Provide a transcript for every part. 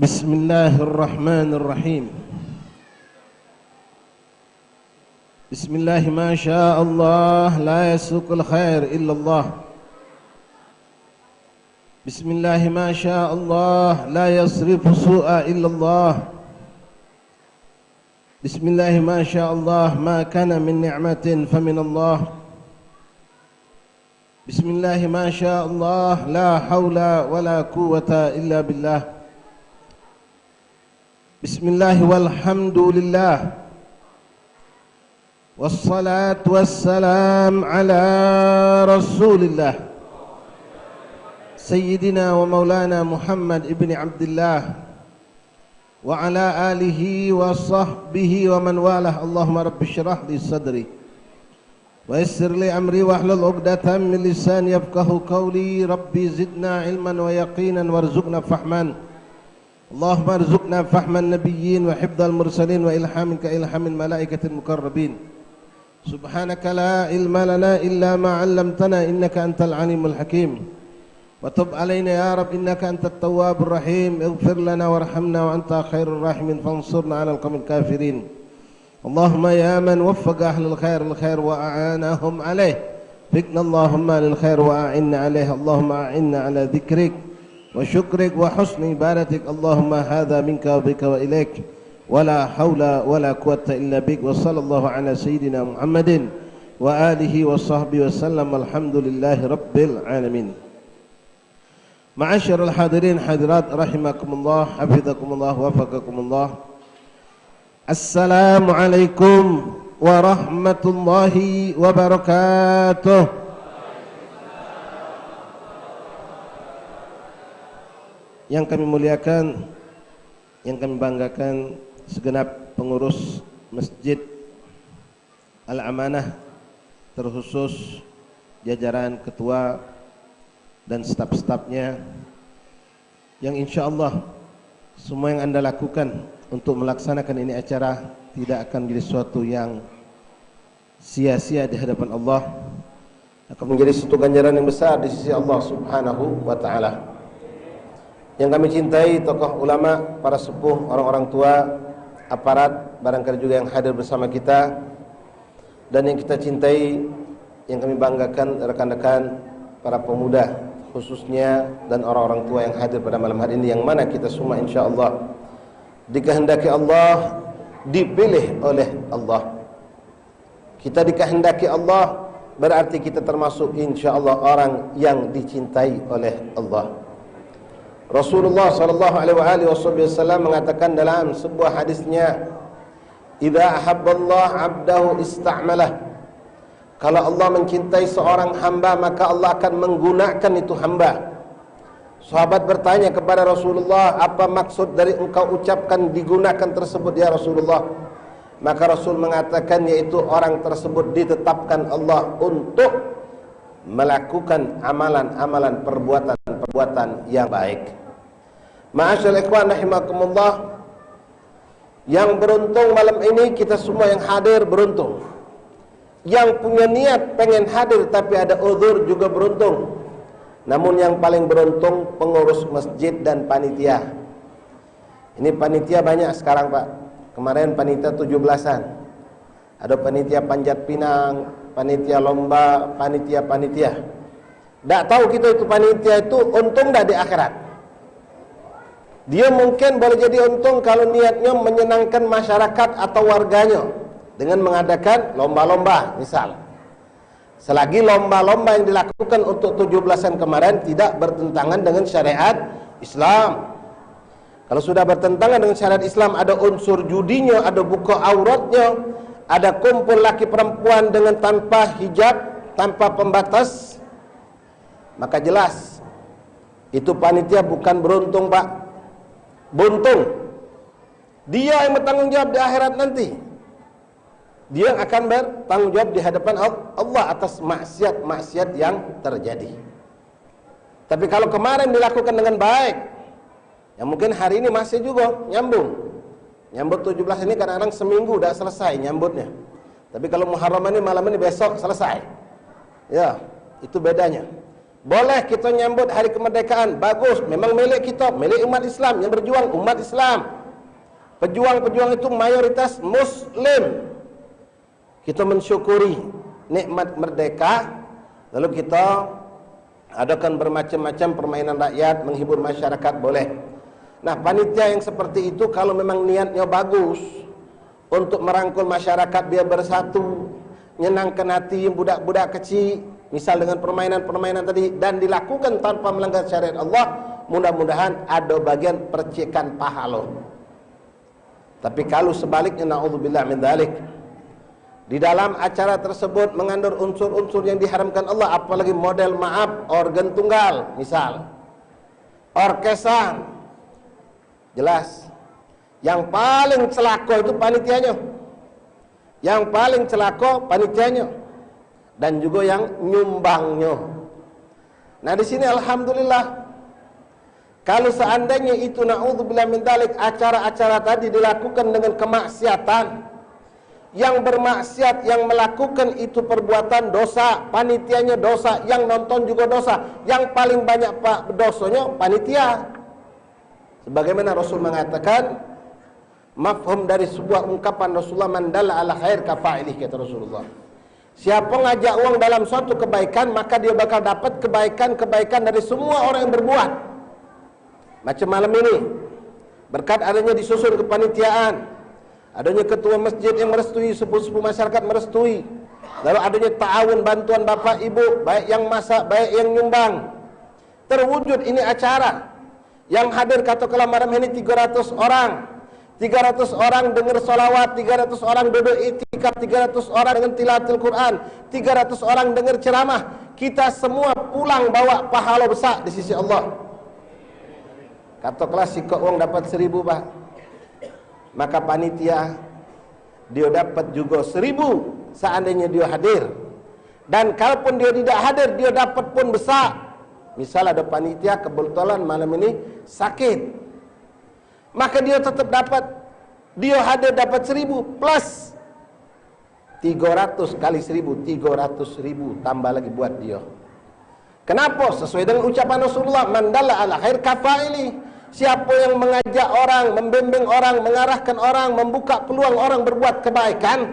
بسم الله الرحمن الرحيم. بسم الله ما شاء الله لا يسوق الخير إلا الله. بسم الله ما شاء الله لا يصرف سوء إلا الله. بسم الله ما شاء الله ما كان من نعمة فمن الله. بسم الله ما شاء الله لا حول ولا قوة إلا بالله. بسم الله والحمد لله والصلاة والسلام على رسول الله سيدنا ومولانا محمد ابن عبد الله وعلى آله وصحبه ومن والاه. اللهم رب اشرح لي صدري ويسر لي أمري واحلل عقدة من لساني يفقهوا قولي. ربي زدنا علما ويقينا وارزقنا فهما. اللهم ارزقنا فهم النبيين وحفظ المرسلين وإلهام كإلهام الملائكة المقربين. سبحانك لا علم لنا إلا ما علمتنا إنك أنت العليم الحكيم. وتب علينا يا رب إنك أنت التواب الرحيم. اغفر لنا وارحمنا وأنت خير الراحمين فانصرنا على القوم الكافرين. اللهم يا من وفق أهل الخير وأعانهم عليه فقنا اللهم للخير وأعنا عليه. اللهم أعنا على ذكرك وشكرك وحسن عبادتك. اللهم هذا منك وبك وإليك ولا حول ولا قوة إلا بك. وصلى الله على سيدنا محمد وآله وصحبه وسلم. الحمد لله رب العالمين. معاشر الحاضرين حاضرات رحمكم الله حفظكم الله وفقكم الله. السلام عليكم ورحمة الله وبركاته. Yang kami muliakan, yang kami banggakan segenap pengurus Masjid Al-Amanah, terkhusus jajaran ketua dan staf-stafnya, yang insya Allah semua yang anda lakukan untuk melaksanakan ini acara tidak akan menjadi sesuatu yang sia-sia di hadapan Allah, akan menjadi suatu ganjaran yang besar di sisi Allah Subhanahu wa Ta'ala. Yang kami cintai tokoh ulama, para sepuh, orang-orang tua, aparat, barangkali juga yang hadir bersama kita, dan yang kita cintai, yang kami banggakan rekan-rekan para pemuda khususnya, dan orang-orang tua yang hadir pada malam hari ini, yang mana kita semua insyaallah dikehendaki Allah, dipilih oleh Allah. Kita dikehendaki Allah berarti kita termasuk insyaallah orang yang dicintai oleh Allah. Rasulullah sallallahu alaihi wasallam mengatakan dalam sebuah hadisnya, "Idza ahabballah 'abdahu ista'malah." Kalau Allah mencintai seorang hamba, maka Allah akan menggunakan itu hamba. Sahabat bertanya kepada Rasulullah, "Apa maksud dari engkau ucapkan digunakan tersebut ya Rasulullah?" Maka Rasul mengatakan, yaitu orang tersebut ditetapkan Allah untuk melakukan amalan-amalan, perbuatan-perbuatan yang baik. Ma'asyal ikhwan rahimakumullah, yang beruntung malam ini kita semua yang hadir beruntung. Yang punya niat pengen hadir tapi ada uzur juga beruntung. Namun yang paling beruntung pengurus masjid dan panitia. Ini panitia banyak sekarang Pak. Kemarin panitia 17-an. Ada panitia panjat pinang, panitia lomba, panitia. Tak tahu kita itu panitia itu untung dah di akhirat. Dia mungkin boleh jadi untung kalau niatnya menyenangkan masyarakat atau warganya dengan mengadakan lomba-lomba misal. Selagi lomba-lomba yang dilakukan untuk 17-an kemarin tidak bertentangan dengan syariat Islam. Kalau sudah bertentangan dengan syariat Islam, ada unsur judinya, ada buka auratnya, ada kumpul laki perempuan dengan tanpa hijab, tanpa pembatas, maka jelas itu panitia bukan beruntung Pak, buntung. Dia yang bertanggung jawab di akhirat nanti. Dia akan bertanggung jawab di hadapan Allah atas maksiat-maksiat yang terjadi. Tapi kalau kemarin dilakukan dengan baik, ya mungkin hari ini masih juga nyambung. Nyambut 17 ini kadang-kadang seminggu udah selesai nyambutnya. Tapi kalau Muharram ini malam ini besok selesai. Ya, itu bedanya. Boleh kita nyambut hari kemerdekaan, bagus, memang milik kita, milik umat Islam yang berjuang, umat Islam. Pejuang-pejuang itu mayoritas Muslim. Kita mensyukuri nikmat merdeka, lalu kita adakan bermacam-macam permainan rakyat, menghibur masyarakat, boleh. Nah, panitia yang seperti itu kalau memang niatnya bagus untuk merangkul masyarakat biar bersatu, menyenangkan hati budak-budak kecil, misal dengan permainan-permainan tadi, dan dilakukan tanpa melanggar syariat Allah, mudah-mudahan ada bagian percikan pahala. Tapi kalau sebaliknya, na'udzubillah min dzalik, di dalam acara tersebut mengandung unsur-unsur yang diharamkan Allah, apalagi model maaf organ tunggal, misal orkesan, jelas yang paling celaka itu panitianya, yang paling celaka panitianya, dan juga yang nyumbangnya. Nah, di sini alhamdulillah, kalau seandainya itu na'udzubillah min dzalik, acara-acara tadi dilakukan dengan kemaksiatan, yang bermaksiat, yang melakukan itu perbuatan dosa, panitianya dosa, yang nonton juga dosa, yang paling banyak dosanya panitia. Sebagaimana Rasul mengatakan, mafhum dari sebuah ungkapan Rasulullah, man dalla ala khair kafa'ilih, kata Rasulullah. Siapa ngajak uang dalam suatu kebaikan, maka dia bakal dapat kebaikan-kebaikan dari semua orang yang berbuat. Macam malam ini, berkat adanya disusun kepanitiaan, adanya ketua masjid yang merestui, sepuh-sepuh masyarakat merestui, lalu adanya ta'awun, bantuan bapak ibu, baik yang masak, baik yang nyumbang, terwujud ini acara. Yang hadir katakanlah malam ini 300 orang, 300 orang dengar solawat, 300 orang duduk itikaf, 300 orang dengan tilawatul Quran, 300 orang dengar ceramah. Kita semua pulang bawa pahala besar di sisi Allah. Katakanlah si uang dapat 1000, Pak, maka panitia dia dapat juga 1000 seandainya dia hadir. Dan kalaupun dia tidak hadir, dia dapat pun besar. Misal ada panitia kebetulan malam ini sakit, maka dia tetap dapat, dia hadir dapat 1000 plus 300 kali 1000, 300.000 tambah lagi buat dia. Kenapa? Sesuai dengan ucapan Rasulullah, man dalla ala khair kafa'ili. Siapa yang mengajak orang, membimbing orang, mengarahkan orang, membuka peluang orang berbuat kebaikan,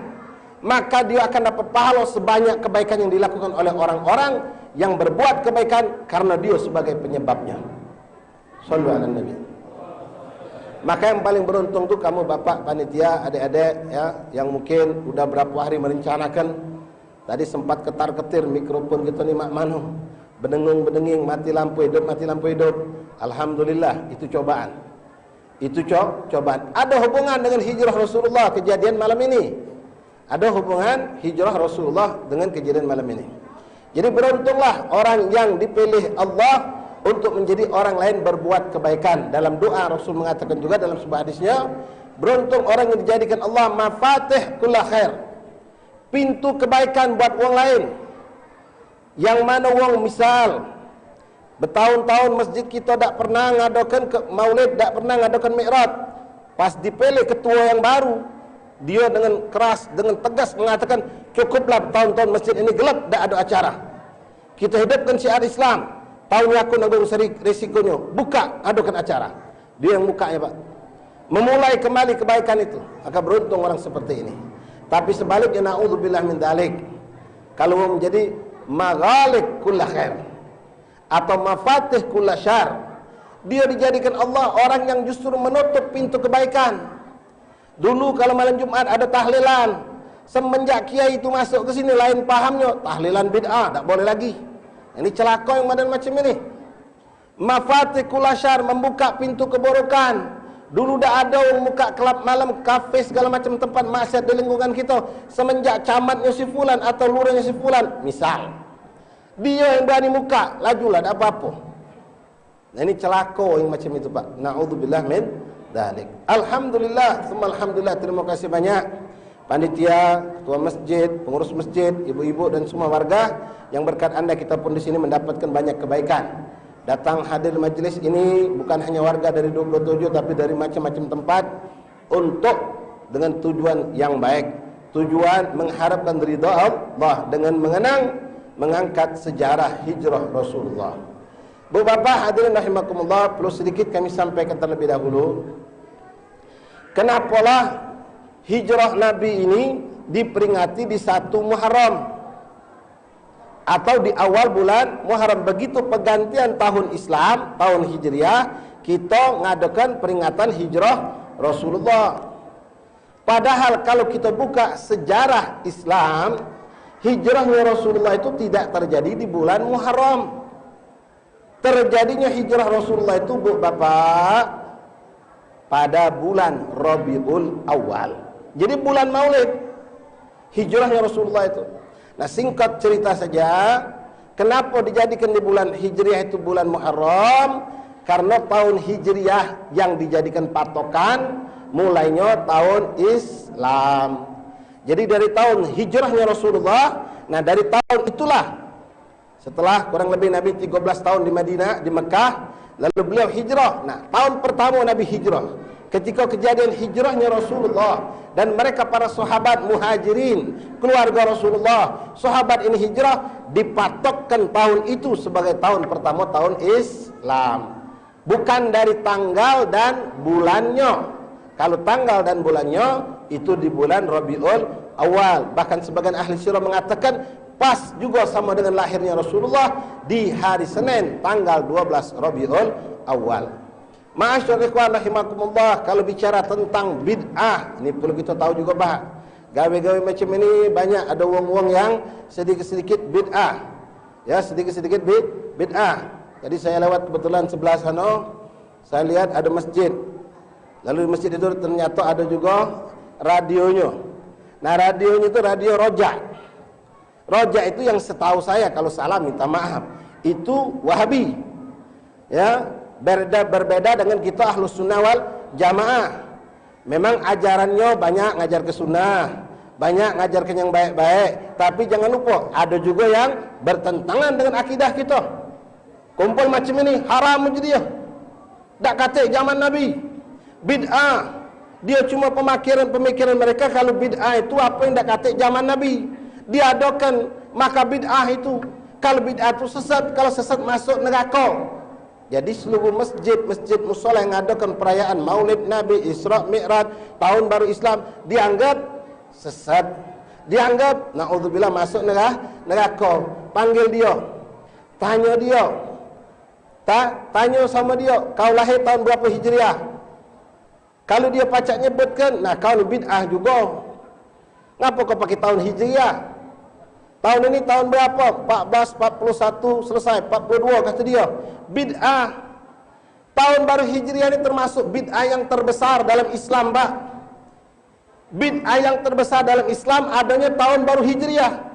maka dia akan dapat pahala sebanyak kebaikan yang dilakukan oleh orang-orang yang berbuat kebaikan karena dia sebagai penyebabnya. Shallu ala Nabi. Maka yang paling beruntung tuh kamu bapak panitia, adik-adik ya, yang mungkin udah berapa hari merencanakan. Tadi sempat ketar-ketir mikrofon kita nih mak manu, benengung-benenging, mati lampu hidup, mati lampu hidup. Alhamdulillah, itu cobaan. Itu cobaan. Ada hubungan dengan hijrah Rasulullah kejadian malam ini. Ada hubungan hijrah Rasulullah dengan kejadian malam ini. Jadi beruntunglah orang yang dipilih Allah untuk menjadi orang lain berbuat kebaikan. Dalam doa Rasul mengatakan juga dalam sebuah hadisnya, beruntung orang yang dijadikan Allah mafatih kulla khair, pintu kebaikan buat orang lain. Yang mana orang misal bertahun-tahun masjid kita tak pernah ngadakan maulid, tak pernah ngadakan mi'raj. Pas dipilih ketua yang baru, dia dengan keras, dengan tegas mengatakan, cukuplah tahun-tahun masjid ini gelap, tak ada acara. Kita hidupkan syiar Islam. Tahun aku nanggung risikonya, buka, adakan acara. Dia yang mukanya, Pak, memulai kembali kebaikan itu. Maka beruntung orang seperti ini. Tapi sebaliknya, na'udzubillah min dzalik, kalau menjadi maghalik kulla khair atau mafatih kulla syar, dia dijadikan Allah orang yang justru menutup pintu kebaikan. Dulu kalau malam Jumat ada tahlilan, semenjak kiai itu masuk ke sini lain pahamnya, tahlilan bid'ah, tak boleh lagi. Ini celaka yang model macam ini. Mafatih kulla syar, membuka pintu keburukan. Dulu dah ada orang buka kelab malam, kafe, segala macam tempat maksiat di lingkungan kita. Semenjak camatnya si fulan atau lurahnya si fulan, misal, dia yang berani muka, lajulah, tak apa-apa. Nah, ini celaka yang macam itu, Pak. Na'udzubillah min dzalik. Alhamdulillah, semua alhamdulillah, terima kasih banyak panitia, ketua masjid, pengurus masjid, ibu-ibu dan semua warga yang berkat Anda kita pun di sini mendapatkan banyak kebaikan. Datang hadir majelis ini bukan hanya warga dari 27 tapi dari macam-macam tempat untuk dengan tujuan yang baik, tujuan mengharapkan ridha Allah dengan mengenang mengangkat sejarah hijrah Rasulullah. Bu Bapak hadirin rahimakumullah, perlu sedikit kami sampaikan terlebih dahulu. Kenapalah hijrah Nabi ini diperingati di 1 Muharram atau di awal bulan Muharram. Begitu pergantian tahun Islam, tahun Hijriah, kita ngadakan peringatan hijrah Rasulullah. Padahal kalau kita buka sejarah Islam, hijrahnya Rasulullah itu tidak terjadi di bulan Muharram. Terjadinya hijrah Rasulullah itu, Bu Bapak, pada bulan Rabiul Awal. Jadi bulan Maulid hijrahnya Rasulullah itu. Nah, singkat cerita saja, kenapa dijadikan di bulan Hijriah itu bulan Muharram? Karena tahun Hijriah yang dijadikan patokan mulainya tahun Islam. Jadi dari tahun hijrahnya Rasulullah, nah dari tahun itulah, setelah kurang lebih Nabi 13 tahun di Madinah, di Mekah, lalu beliau hijrah. Nah, tahun pertama Nabi hijrah, ketika kejadian hijrahnya Rasulullah dan mereka para sahabat muhajirin, keluarga Rasulullah, sahabat ini hijrah, dipatokkan tahun itu sebagai tahun pertama tahun Islam. Bukan dari tanggal dan bulannya. Kalau tanggal dan bulannya itu di bulan Rabiul Awal. Bahkan sebagian ahli sirah mengatakan pas juga sama dengan lahirnya Rasulullah di hari Senin tanggal 12 Rabiul Awal. Ma'asyiral ikhwan rahimakumullah, kalau bicara tentang bid'ah, ini perlu kita tahu juga, Pak. Gawe-gawe macam ini banyak ada wong-wong yang sedikit-sedikit bid'ah. Ya, sedikit-sedikit bid'ah. Jadi saya lewat kebetulan sebelah sana, saya lihat ada masjid. Lalu di masjid itu ternyata ada juga radionya. Nah, radionya itu radio Roja. Roja itu yang setahu saya, kalau salah minta maaf, itu Wahabi. Ya, berbeda dengan kita Ahlus Sunnah wal Jamaah. Memang ajarannya banyak ngajar ke sunnah, banyak ngajar ke yang baik-baik, tapi jangan lupa ada juga yang bertentangan dengan akidah kita. Kumpul macam ini haram jadi ya. Tak kata zaman Nabi. Bid'ah. Dia cuma pemikiran mereka kalau bid'ah itu apa yang tak kata zaman Nabi. Diadakan, maka bid'ah itu. Kalau bid'ah itu sesat, kalau sesat masuk neraka. Jadi seluruh masjid musola yang adakan perayaan Maulid Nabi, Isra Mi'raj, tahun baru Islam dianggap sesat. Dianggap naudzubillah masuk neraka. Panggil dia. Tanya dia. Tanya sama dia, kau lahir tahun berapa Hijriah? Kalau dia pacak nyebutkan, nah kau ni bid'ah juga. Ngapa kau pakai tahun Hijriah? Tahun ini tahun berapa? 1441 selesai, 42 kata dia. Bid'ah. Tahun baru Hijriah ini termasuk bid'ah yang terbesar dalam Islam, Pak. Bid'ah yang terbesar dalam Islam adanya tahun baru Hijriah.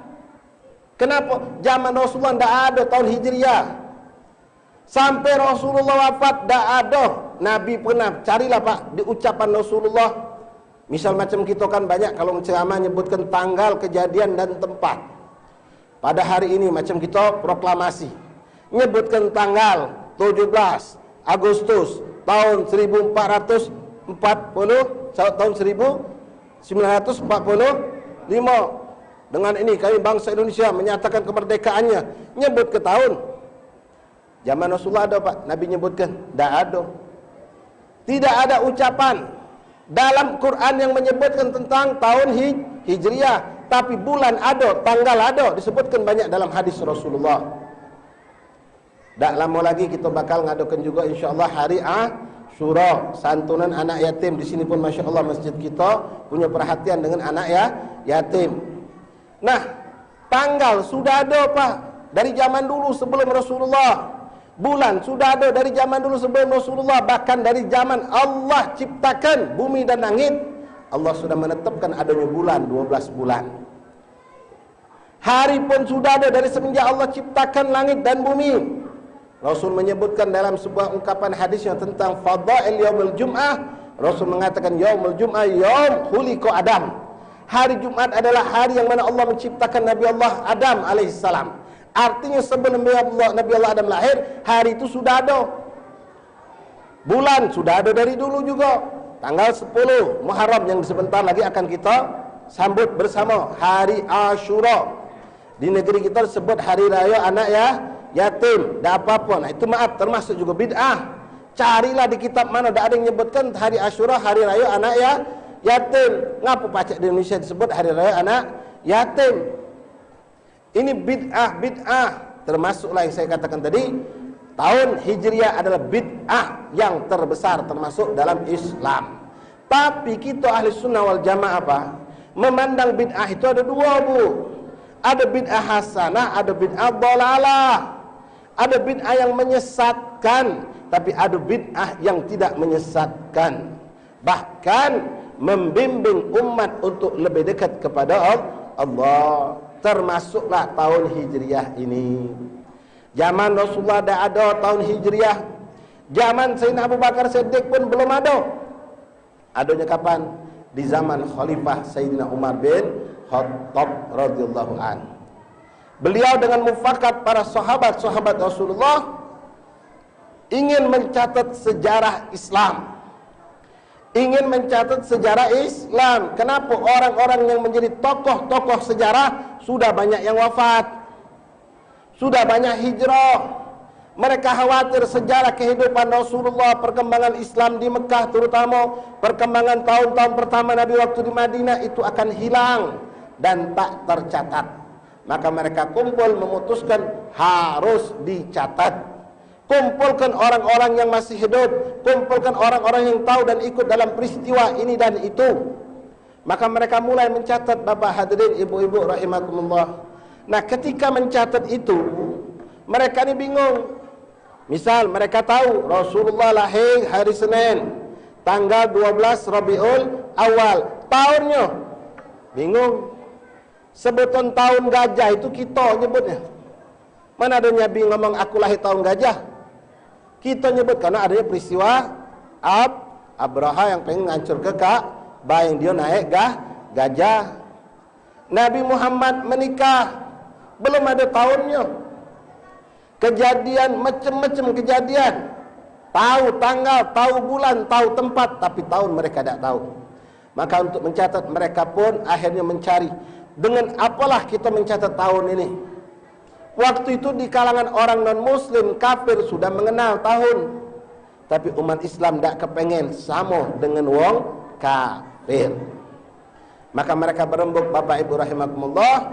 Kenapa? Zaman Rasulullah tidak ada tahun Hijriah. Sampai Rasulullah wafat tak ada. Nabi pernah, carilah Pak, di ucapan Rasulullah. Misal macam kita kan banyak kalau ceramah nyebutkan tanggal, kejadian dan tempat. Pada hari ini macam kita proklamasi, nyebutkan tanggal 17 Agustus tahun 1440, tahun 1945. Dengan ini kami bangsa Indonesia menyatakan kemerdekaannya. Nyebut ke tahun. Zaman Rasulullah ada, Pak, Nabi nyebutkan? Tak ada. Tidak ada ucapan dalam Quran yang menyebutkan tentang tahun Hijriah, tapi bulan ada, tanggal ada, disebutkan banyak dalam hadis Rasulullah. Tak lama lagi kita bakal ngadakan juga insyaAllah hari Asyura, santunan anak yatim. Di sini pun Masya Allah masjid kita punya perhatian dengan anak yatim. Nah, tanggal sudah ada, Pak, dari zaman dulu sebelum Rasulullah. Bulan sudah ada dari zaman dulu sebelum Rasulullah. Bahkan dari zaman Allah ciptakan bumi dan langit, Allah sudah menetapkan adanya bulan, 12 bulan. Hari pun sudah ada dari semenjak Allah ciptakan langit dan bumi. Rasul menyebutkan dalam sebuah ungkapan hadisnya tentang fadail yaumul jum'ah. Rasul mengatakan yaumul jum'ah yaum khuliqa Adam. Hari Jumat adalah hari yang mana Allah menciptakan Nabi Allah Adam alaihissalam. Artinya sebelum Nabi Allah Adam lahir, hari itu sudah ada. Bulan sudah ada dari dulu juga. Tanggal 10 Muharram yang sebentar lagi akan kita sambut bersama hari Asyura. Di negeri kita sebut hari raya anak yatim, dah apa-apa. Nah, itu maaf termasuk juga bid'ah. Carilah di kitab mana dah ada yang menyebutkan hari Asyura hari raya anak yatim. Ngapa pacak di Indonesia disebut hari raya anak yatim? Ini bid'ah. Termasuklah yang saya katakan tadi, tahun Hijriah adalah bid'ah yang terbesar termasuk dalam Islam. Tapi kita ahli sunnah wal jamaah apa? Memandang bid'ah itu ada dua, Bu. Ada bid'ah hasanah, ada bid'ah dhalalah. Ada bid'ah yang menyesatkan, tapi ada bid'ah yang tidak menyesatkan. Bahkan membimbing umat untuk lebih dekat kepada Allah. Termasuklah tahun Hijriah ini. Zaman Rasulullah dah ada tahun Hijriah. Zaman Sayyidina Abu Bakar Siddiq pun belum ada. Adanya kapan? Di zaman Khalifah Sayyidina Umar bin Khattab radhiyallahu an. Beliau dengan mufakat para sahabat Rasulullah ingin mencatat sejarah Islam. Ingin mencatat sejarah Islam. Kenapa orang-orang yang menjadi tokoh-tokoh sejarah sudah banyak yang wafat, sudah banyak hijrah. Mereka khawatir sejarah kehidupan Rasulullah, perkembangan Islam di Mekah terutama, perkembangan tahun-tahun pertama Nabi waktu di Madinah itu akan hilang dan tak tercatat. Maka mereka kumpul memutuskan harus dicatat. Kumpulkan orang-orang yang masih hidup, kumpulkan orang-orang yang tahu dan ikut dalam peristiwa ini dan itu. Maka mereka mulai mencatat, Bapak hadirin, ibu-ibu rahimakumullah. Nah, ketika mencatat itu, mereka ini bingung. Misal mereka tahu Rasulullah lahir hari Senin, tanggal 12 Rabiul Awal. Tahunnya bingung. Sebutan tahun gajah itu kita nyebutnya. Mana ada Nabi ngomong aku lahir tahun gajah? Kita nyebut karena adanya peristiwa Abraha yang pengen ngancur ke Ka'bah, yang dia naik gajah. Nabi Muhammad menikah, belum ada tahunnya. Kejadian macam-macam kejadian. Tahu tanggal, tahu bulan, tahu tempat, tapi tahun mereka tidak tahu. Maka untuk mencatat mereka pun akhirnya mencari. Dengan apalah kita mencatat tahun ini? Waktu itu di kalangan orang non-muslim kafir sudah mengenal tahun. Tapi umat Islam tidak kepengen sama dengan wong kafir. Maka mereka berembuk, Bapak Ibu rahimakumullah.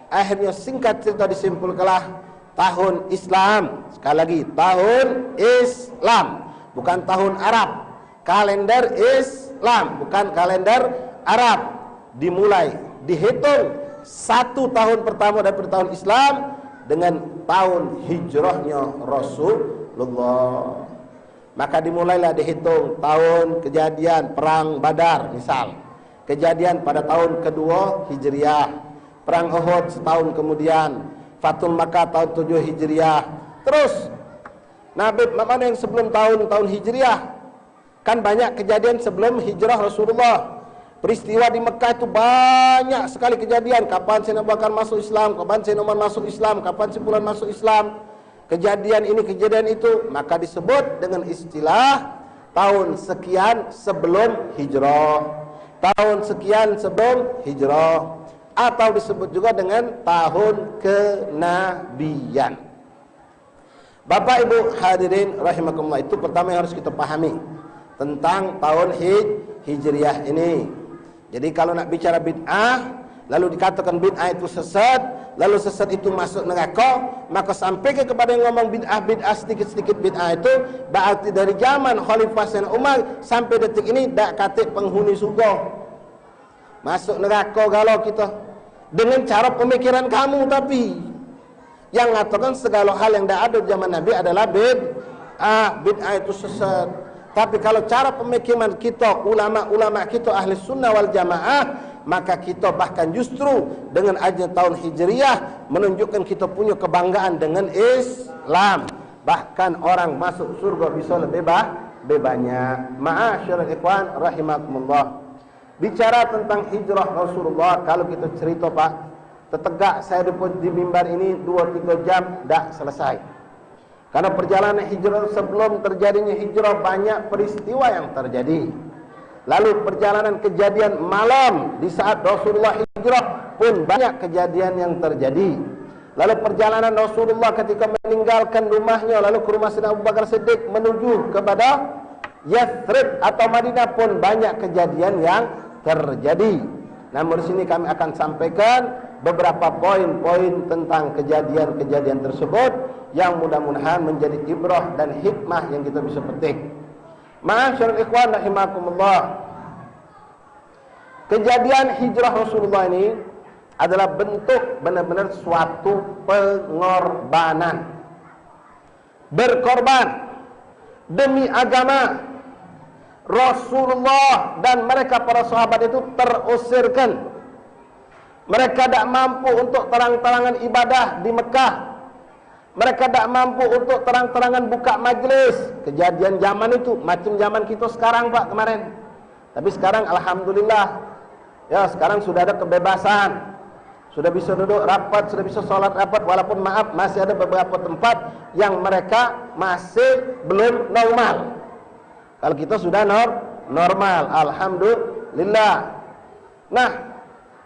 Akhirnya singkat cerita disimpulkanlah tahun Islam. Sekali lagi, tahun Islam, bukan tahun Arab. Kalender Islam, bukan kalender Arab. Dimulai, dihitung 1 tahun pertama daripada tahun Islam dengan tahun hijrahnya Rasulullah. Maka dimulailah dihitung tahun kejadian perang Badar misal. Kejadian pada tahun kedua Hijriah. Perang Uhud setahun kemudian. Fatul Makkah tahun 7 Hijriah. Terus Nabi mana yang sebelum tahun Hijriah? Kan banyak kejadian sebelum hijrah Rasulullah. Peristiwa di Mekah itu banyak sekali kejadian. Kapan Sayyidina Abu Bakar masuk Islam, kapan Sayyidina Umar masuk Islam, kapan si fulan masuk Islam. Kejadian ini, kejadian itu, maka disebut dengan istilah tahun sekian sebelum hijrah. Tahun sekian sebelum hijrah. Atau disebut juga dengan tahun kenabian. Bapak Ibu hadirin rahimakumullah, itu pertama yang harus kita pahami tentang tahun Hijriah ini. Jadi kalau nak bicara bid'ah, lalu dikatakan bid'ah itu sesat, lalu sesat itu masuk neraka, maka sampai kepada yang ngomong bid'ah sedikit-sedikit bid'ah itu berarti dari zaman Khalifah Sayyidina Umar sampai detik ini dak katik penghuni surga. Masuk neraka galau kita dengan cara pemikiran kamu, tapi yang mengatakan segala hal yang dak ada zaman Nabi adalah bid'ah itu sesat. Tapi kalau cara pemikiran kita, ulama-ulama kita ahli sunnah wal jamaah, maka kita bahkan justru dengan ajaran tahun Hijriah menunjukkan kita punya kebanggaan dengan Islam. Bahkan orang masuk surga bisa lebih banyak. Ma'asyiral ikhwan rahimakumullah. Bicara tentang hijrah Rasulullah, kalau kita cerita Pak, tertegak saya di mimbar ini 2-3 jam tak selesai. Karena perjalanan hijrah sebelum terjadinya hijrah banyak peristiwa yang terjadi. Lalu perjalanan kejadian malam di saat Rasulullah hijrah hijrah pun banyak kejadian yang terjadi. Lalu perjalanan Rasulullah ketika meninggalkan rumahnya lalu ke rumah Sayyidina Abu Bakar Siddiq menuju kepada Yathrib atau Madinah pun banyak kejadian yang terjadi. Namun di sini kami akan sampaikan beberapa poin-poin tentang kejadian-kejadian tersebut yang mudah-mudahan menjadi ibrah dan hikmah yang kita bisa petik. Ma'asyiral ikhwan rahimakumullah. Kejadian hijrah Rasulullah ini adalah bentuk benar-benar suatu pengorbanan. Berkorban demi agama. Rasulullah dan mereka para sahabat itu terusirkan. Mereka tidak mampu untuk terang-terangan ibadah di Mekah. Mereka tidak mampu untuk terang-terangan buka majlis. Kejadian zaman itu macam zaman kita sekarang Pak kemarin. Tapi sekarang alhamdulillah, ya sekarang sudah ada kebebasan. Sudah bisa duduk rapat, sudah bisa sholat rapat. Walaupun maaf masih ada beberapa tempat yang mereka masih belum normal. Kalau kita sudah normal, alhamdulillah. Nah,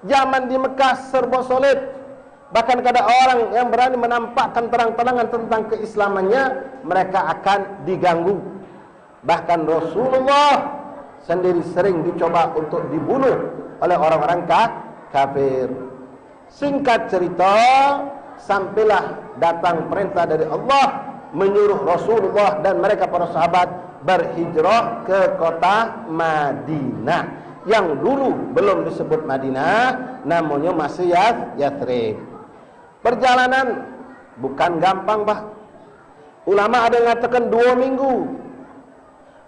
zaman di Mekah serba sulit. Bahkan kada orang yang berani menampakkan terang-terangan tentang keislamannya, mereka akan diganggu. Bahkan Rasulullah sendiri sering dicoba untuk dibunuh oleh orang-orang kafir. Singkat cerita, sampailah datang perintah dari Allah menyuruh Rasulullah dan mereka para sahabat berhijrah ke kota Madinah yang dulu belum disebut Madinah, namanya masih Yathrib. Perjalanan bukan gampang Pak. Ulama ada yang mengatakan 2 minggu.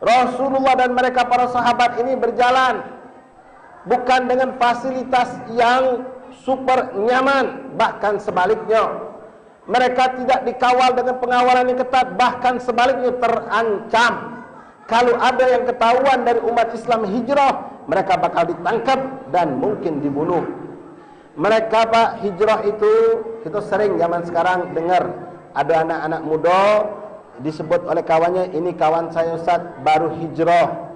Rasulullah dan mereka para sahabat ini berjalan bukan dengan fasilitas yang super nyaman, bahkan sebaliknya. Mereka tidak dikawal dengan pengawalan yang ketat, bahkan sebaliknya terancam. Kalau ada yang ketahuan dari umat Islam hijrah, mereka bakal ditangkap dan mungkin dibunuh. Mereka Pak hijrah itu kita sering zaman sekarang dengar ada anak-anak muda disebut oleh kawannya, ini kawan saya Ustaz baru hijrah.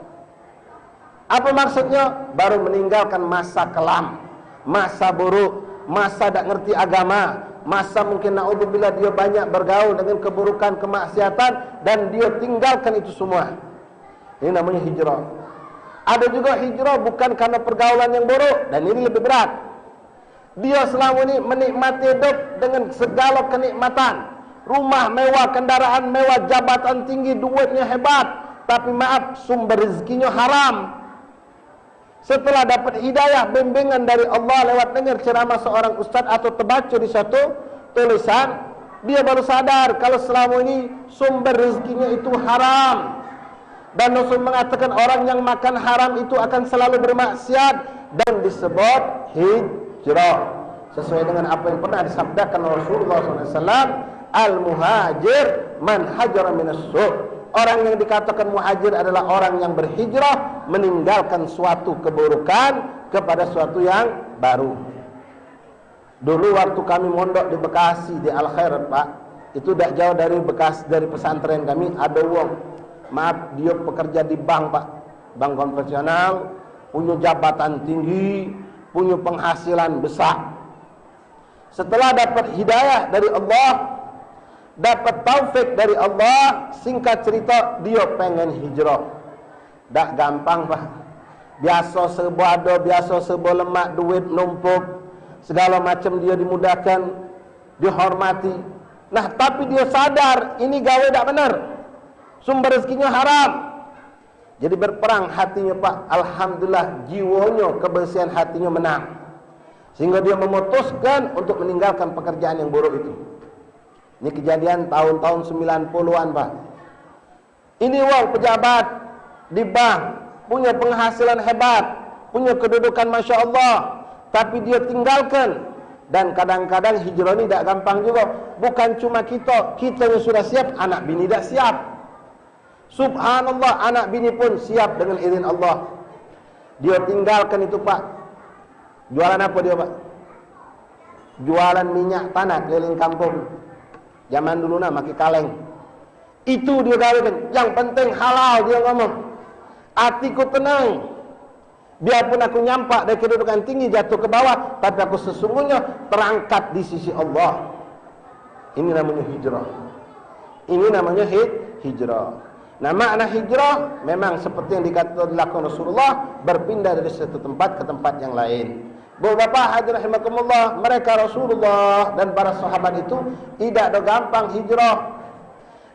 Apa maksudnya? Baru meninggalkan masa kelam, masa buruk, masa tak ngerti agama, masa mungkin naudzubillah dia banyak bergaul dengan keburukan, kemaksiatan dan dia tinggalkan itu semua. Ini namanya hijrah. Ada juga hijrah bukan karena pergaulan yang buruk, dan ini lebih berat. Dia selama ini menikmati hidup dengan segala kenikmatan, rumah mewah, kendaraan mewah, jabatan tinggi, duitnya hebat, tapi maaf sumber rezekinya haram. Setelah dapat hidayah bimbingan dari Allah lewat dengar ceramah seorang ustaz atau terbaca di satu tulisan, dia baru sadar kalau selama ini sumber rezekinya itu haram. Dan Rasul mengatakan orang yang makan haram itu akan selalu bermaksiat dan disebut hijrah. Sesuai dengan apa yang pernah disabdakan Rasulullah SAW, al-muhajir man hajara minas su'. Orang yang dikatakan muhajir adalah orang yang berhijrah meninggalkan suatu keburukan kepada suatu yang baru. Dulu waktu kami mondok di Bekasi di Al Khairat Pak, itu tidak jauh dari pesantren kami ada wong. Maaf, dia pekerja di bank Pak, bank konvensional, punya jabatan tinggi, punya penghasilan besar. Setelah dapat hidayah dari Allah, dapat taufik dari Allah, singkat cerita dia pengen hijrah. Tak gampang Pak. Biasa serba ada, biasa serba lemak, duit numpuk, segala macam dia dimudahkan, dihormati. Nah tapi dia sadar ini gawe tak benar, sumber rezekinya haram. Jadi berperang hatinya Pak. Alhamdulillah jiwanya, kebersihan hatinya menang, sehingga dia memutuskan untuk meninggalkan pekerjaan yang buruk itu. Ini kejadian tahun-tahun 90-an Pak. Ini wong pejabat di bank, punya penghasilan hebat, punya kedudukan Masya Allah, tapi dia tinggalkan. Dan kadang-kadang hijrah ini tidak gampang juga. Bukan cuma kita yang sudah siap, anak bini tidak siap. Subhanallah, anak bini pun siap dengan izin Allah. Dia tinggalkan itu Pak. Jualan apa dia Pak? Jualan minyak tanah keliling kampung. Zaman dulu pakai kaleng. Itu dia gawekan. Yang penting halal, dia ngomong. Hatiku tenang. Biarpun aku nyampak dari kedudukan tinggi jatuh ke bawah, tapi aku sesungguhnya terangkat di sisi Allah. Ini namanya hijrah. Ini namanya hijrah. Nah, makna hijrah memang seperti yang dilakukan Rasulullah, berpindah dari satu tempat ke tempat yang lain. Bapak hadirin rahimakumullah, mereka Rasulullah dan para sahabat itu tidak ada gampang hijrah.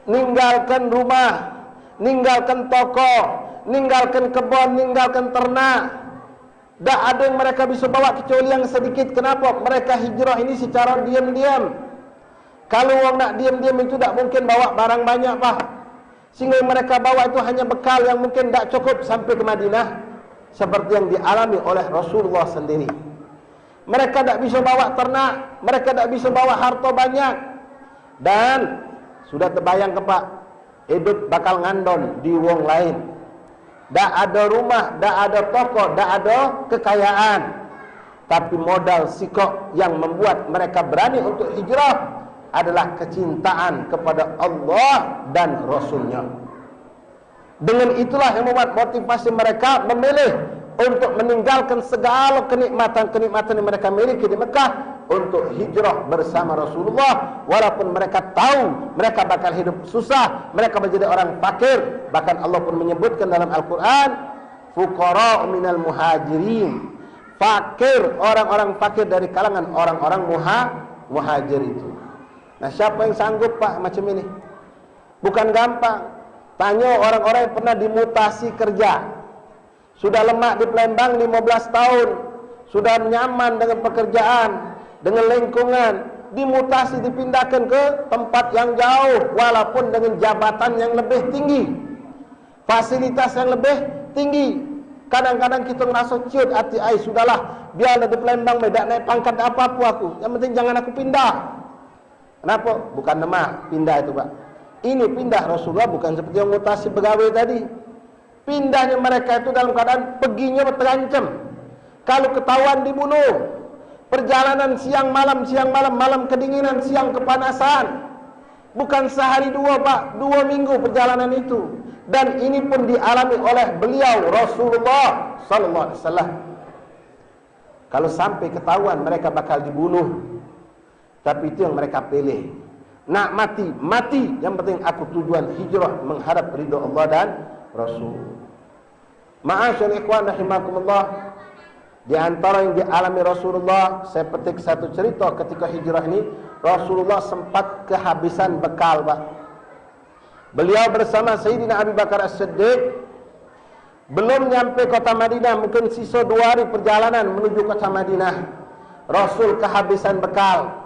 Ninggalkan rumah, ninggalkan toko, ninggalkan kebun, ninggalkan ternak. Tak ada yang mereka bisa bawa kecuali yang sedikit. Kenapa? Mereka hijrah ini secara diam-diam. Kalau orang nak diam-diam itu tak mungkin bawa barang banyak, Pak. Sehingga yang mereka bawa itu hanya bekal yang mungkin tak cukup sampai ke Madinah, seperti yang dialami oleh Rasulullah sendiri. Mereka tak bisa bawa ternak, mereka tak bisa bawa harta banyak. Dan sudah terbayang ke Pak, hidup bakal ngandon di wong lain. Tak ada rumah, tak ada toko, tak ada kekayaan. Tapi modal sikap yang membuat mereka berani untuk hijrah adalah kecintaan kepada Allah dan Rasulnya. Dengan itulah yang membuat motivasi mereka memilih untuk meninggalkan segala kenikmatan-kenikmatan yang mereka miliki di Mekah untuk hijrah bersama Rasulullah. Walaupun mereka tahu mereka bakal hidup susah, mereka menjadi orang fakir. Bahkan Allah pun menyebutkan dalam Al-Quran, fuqara minal muhajirin, fakir, orang-orang fakir dari kalangan orang-orang muhajir itu. Nah, siapa yang sanggup Pak macam ini? Bukan gampang. Tanya orang-orang yang pernah dimutasi kerja, sudah lemak di Palembang 15 tahun, sudah nyaman dengan pekerjaan, dengan lingkungan, dimutasi dipindahkan ke tempat yang jauh, walaupun dengan jabatan yang lebih tinggi, fasilitas yang lebih tinggi. Kadang-kadang kita merasa ciut hati, sudahlah, biarlah di Palembang tidak naik pangkat apa-apa aku, yang penting jangan aku pindah. Kenapa? Bukan lemah pindah itu Pak. Ini pindah Rasulullah bukan seperti yang mutasi pegawai tadi. Pindahnya mereka itu dalam keadaan perginya terancam. Kalau ketahuan dibunuh. Perjalanan siang malam, malam kedinginan, siang kepanasan. Bukan sehari dua Pak, 2 minggu perjalanan itu. Dan ini pun dialami oleh beliau Rasulullah sallallahu alaihi wasallam. Kalau sampai ketahuan mereka bakal dibunuh, tapi itu yang mereka pilih. Nak mati, mati. Yang penting aku tujuan hijrah menghadap ridha Allah dan Rasul. Ma'asyar ikhwan rahimakumullah, di antara yang dialami Rasulullah, saya petik satu cerita ketika hijrah ini. Rasulullah sempat kehabisan bekal Pak. Beliau bersama Sayyidina Abu Bakar As-Siddiq belum nyampe kota Madinah, mungkin sisa 2 hari perjalanan menuju kota Madinah. Rasul kehabisan bekal.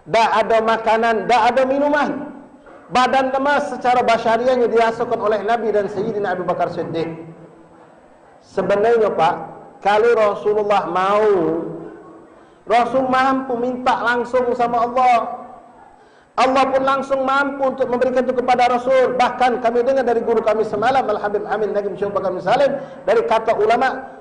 Tak ada makanan, tak ada minuman. Badan lemas secara basyariahnya dirasakan oleh Nabi dan Sayyidina Abu Bakar Siddiq. Sebenarnya Pak, kalau Rasulullah mau, Rasul mampu minta langsung sama Allah. Allah pun langsung mampu untuk memberikan itu kepada Rasul. Bahkan kami dengar dari guru kami semalam, Al-Habib Amin Nagim Syekh Bakar Salim, dari kata ulama,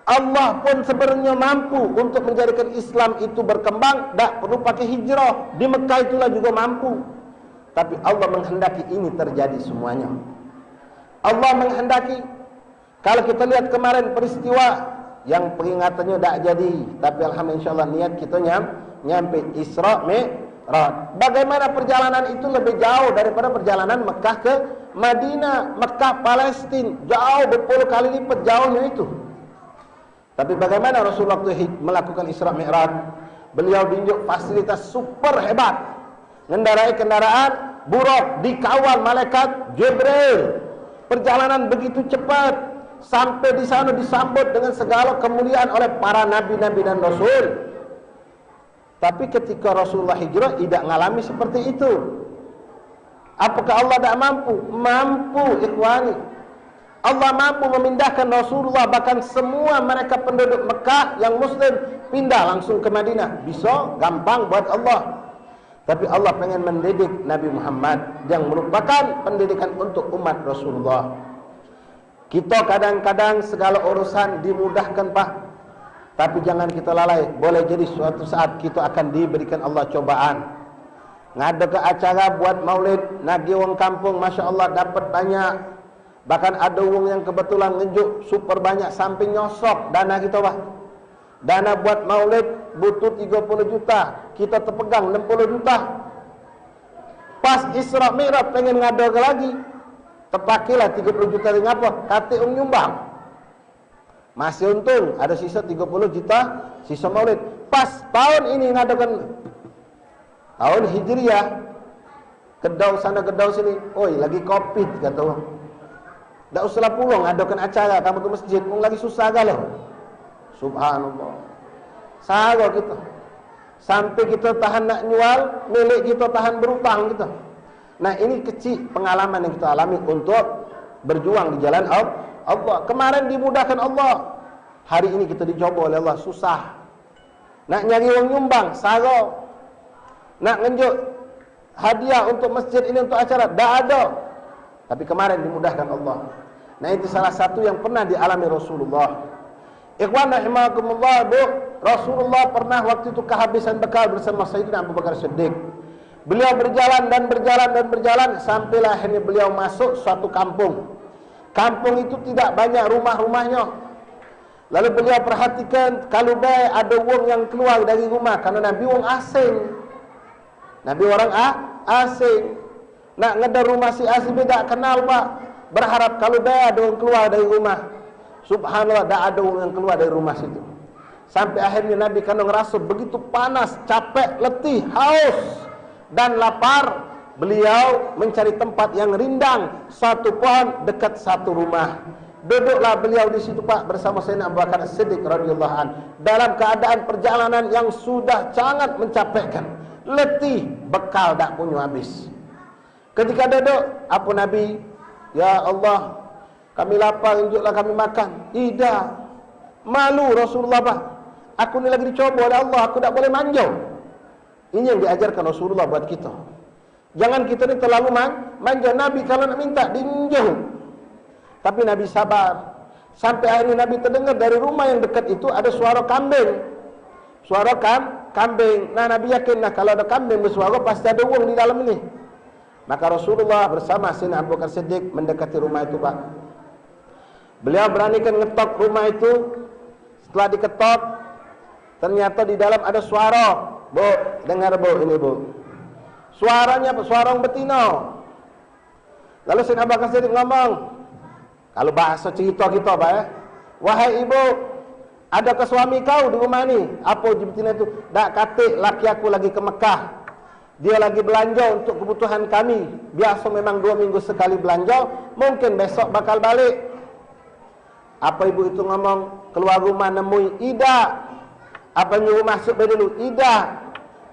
Allah pun sebenarnya mampu untuk menjadikan Islam itu berkembang, tak perlu pakai hijrah. Di Mekah itulah juga mampu. Tapi Allah menghendaki ini terjadi semuanya. Allah menghendaki. Kalau kita lihat kemarin peristiwa yang peringatannya tak jadi, tapi alhamdulillah insyaallah niat kita nyampe Isra Mi'raj. Bagaimana perjalanan itu lebih jauh daripada perjalanan Mekah ke Madinah, Mekah Palestina, jauh berpuluh kali lipat jauhnya itu. Tapi bagaimana Rasulullah waktu melakukan Isra Mi'raj? Beliau tunjuk fasilitas super hebat. Mengendarai kendaraan buruk, dikawal malaikat Jibril. Perjalanan begitu cepat. Sampai di sana disambut dengan segala kemuliaan oleh para nabi-nabi dan rasul. Tapi ketika Rasulullah hijrah tidak mengalami seperti itu. Apakah Allah tidak mampu? Mampu, ikhwani. Allah mampu memindahkan Rasulullah, bahkan semua mereka penduduk Mekah yang muslim pindah langsung ke Madinah. Bisa, gampang buat Allah. Tapi Allah pengen mendidik Nabi Muhammad yang merupakan pendidikan untuk umat Rasulullah. Kita kadang-kadang segala urusan dimudahkan Pak, tapi jangan kita lalai. Boleh jadi suatu saat kita akan diberikan Allah cobaan. Ngada ke acara buat maulid, nagih orang kampung, Masya Allah dapat banyak. Bahkan ada wong yang kebetulan ngejuk super banyak sampai nyosok dana kita, Pak. Dana buat maulid butuh 30 juta, kita terpegang 60 juta. Pas Isra Mi'raj pengen ngado lagi, terpakailah 30 juta dengan apa? Kata nyumbang. Masih untung ada sisa 30 juta sisa maulid. Pas tahun ini ngadakan tahun Hijriah, kedau sana kedau sini, oi lagi Covid kata orang. Tak usah pulang ngadakan acara kamu ke masjid, lagi susah galau. Subhanallah. Salah kita. Sampai kita tahan nak nyual, milik kita tahan berutang kita. Nah, ini kecil pengalaman yang kita alami untuk berjuang di jalan Allah. Kemarin dimudahkan Allah. Hari ini kita dicoba oleh Allah, susah. Nak nyari orang nyumbang, salah. Nak ngenjuk hadiah untuk masjid ini untuk acara, tak ada. Tapi kemarin dimudahkan Allah. Nah, itu salah satu yang pernah dialami Rasulullah. Ikhwan rahimakumullah, Bu, Rasulullah pernah waktu itu kehabisan bekal bersama Sayyidina Abu Bakar Siddiq. Beliau berjalan dan berjalan sampailah akhirnya beliau masuk suatu kampung. Kampung itu tidak banyak rumah-rumahnya. Lalu beliau perhatikan kalau baik ada wong yang keluar dari rumah, karena Nabi wong asing. Nabi orang asing. Nak ngedar rumah si asing tidak kenal, Pak. Berharap kalau baik ada orang keluar dari rumah. Subhanallah, tak ada orang yang keluar dari rumah situ. Sampai akhirnya Nabi kandung ngerasa begitu panas, capek, letih, haus dan lapar. Beliau mencari tempat yang rindang, satu pohon dekat satu rumah. Duduklah beliau di situ, Pak, bersama Sayyidina Abu Bakar Siddiq radhiyallahu an, dalam keadaan perjalanan yang sudah sangat mencapekkan, letih, bekal tak punya habis. Ketika duduk, apa Nabi? Ya Allah, kami lapar, tunjuklah kami makan. Tidak. Malu Rasulullah, Pak. Aku ni lagi dicoba oleh Allah, aku tak boleh manja. Ini yang diajarkan Rasulullah buat kita. Jangan kita ni terlalu manja. Nabi kalau nak minta, dinjau. Tapi Nabi sabar. Sampai akhirnya Nabi terdengar dari rumah yang dekat itu ada suara kambing. Suara kambing. Nah, Nabi yakin, kalau ada kambing bersuara, pasti ada uang di dalam ini. Maka Rasulullah bersama Sayyidina Abu Bakar Siddiq mendekati rumah itu, Pak. Beliau beranikan ngetok rumah itu. Setelah diketok, ternyata di dalam ada suara. Bu, dengar Bu, ini Bu. Suaranya suara orang betina. Lalu Sayyidina Abu Bakar Siddiq ngomong, kalau bahasa cerita kita, Pak, ya. Wahai ibu, adakah suami kau di rumah ini? Apa betina itu? Tak kata laki aku lagi ke Mekah. Dia lagi belanja untuk kebutuhan kami. Biasa memang 2 minggu sekali belanja. Mungkin besok bakal balik. Apa ibu itu ngomong? Keluar rumah nemui, tidak. Apa nyuruh masuk dulu? Tidak.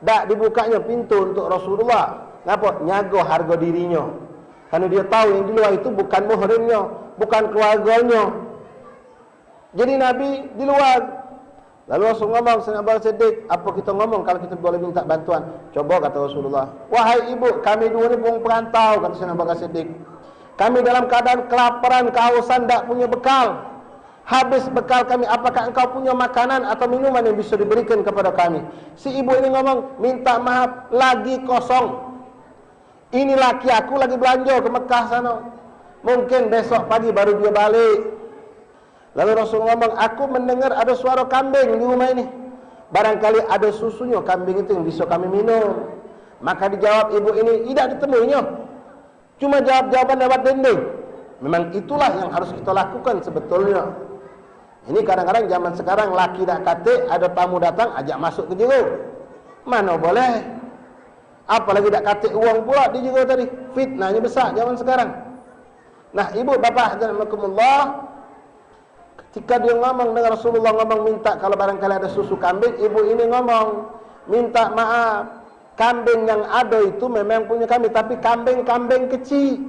Tak dibukanya pintu untuk Rasulullah. Kenapa? Nyago harga dirinya. Karena dia tahu yang di luar itu bukan muhrimnya, bukan keluarganya. Jadi Nabi di luar. Lalu Rasul ngomong, Sayyidina Abu Bakar Siddiq, apa kita ngomong kalau kita boleh minta bantuan? Coba, kata Rasulullah. Wahai ibu, kami dua ni pun perantau, kata Sayyidina Abu Bakar Siddiq. Kami dalam keadaan kelaparan, kehausan, tak punya bekal. Habis bekal kami, apakah engkau punya makanan atau minuman yang bisa diberikan kepada kami? Si ibu ini ngomong, minta maaf, lagi kosong. Ini laki aku lagi belanja ke Mekah sana. Mungkin besok pagi baru dia balik. Lalu Rasul ngomong, aku mendengar ada suara kambing di rumah ini. Barangkali ada susunya kambing itu yang bisa kami minum. Maka dijawab ibu ini, tidak ditemuinya. Cuma jawab-jawaban lewat dinding. Memang itulah yang harus kita lakukan sebetulnya. Ini kadang-kadang zaman sekarang laki tak kata, ada tamu datang, ajak masuk ke jero. Mana boleh. Apalagi tak kata uang pula di jero tadi. Fitnahnya besar zaman sekarang. Nah, ibu bapak rahimakumullah, ketika dia ngomong dengan Rasulullah, ngomong minta kalau barangkali ada susu kambing, ibu ini ngomong, minta maaf, kambing yang ada itu memang punya kami, tapi kambing-kambing kecil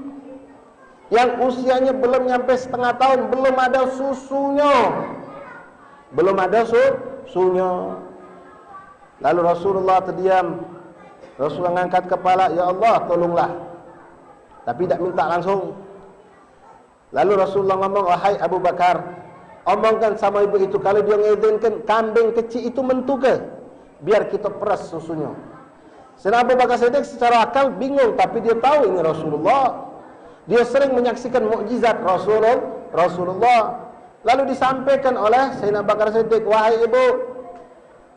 yang usianya belum sampai setengah tahun, belum ada susunya. Belum ada susunya. Lalu Rasulullah terdiam. Rasulullah mengangkat kepala, ya Allah tolonglah. Tapi tak minta langsung. Lalu Rasulullah ngomong, wahai Abu Bakar, omongkan sama ibu itu, kalau dia mengizinkan kambing kecil itu mentu ke, biar kita peras susunya. Sayyidina Abu Bakar Siddiq secara akal bingung, tapi dia tahu ini Rasulullah. Dia sering menyaksikan mukjizat Rasulullah. Lalu disampaikan oleh Sayyidina Abu Bakar Siddiq, wahai ibu,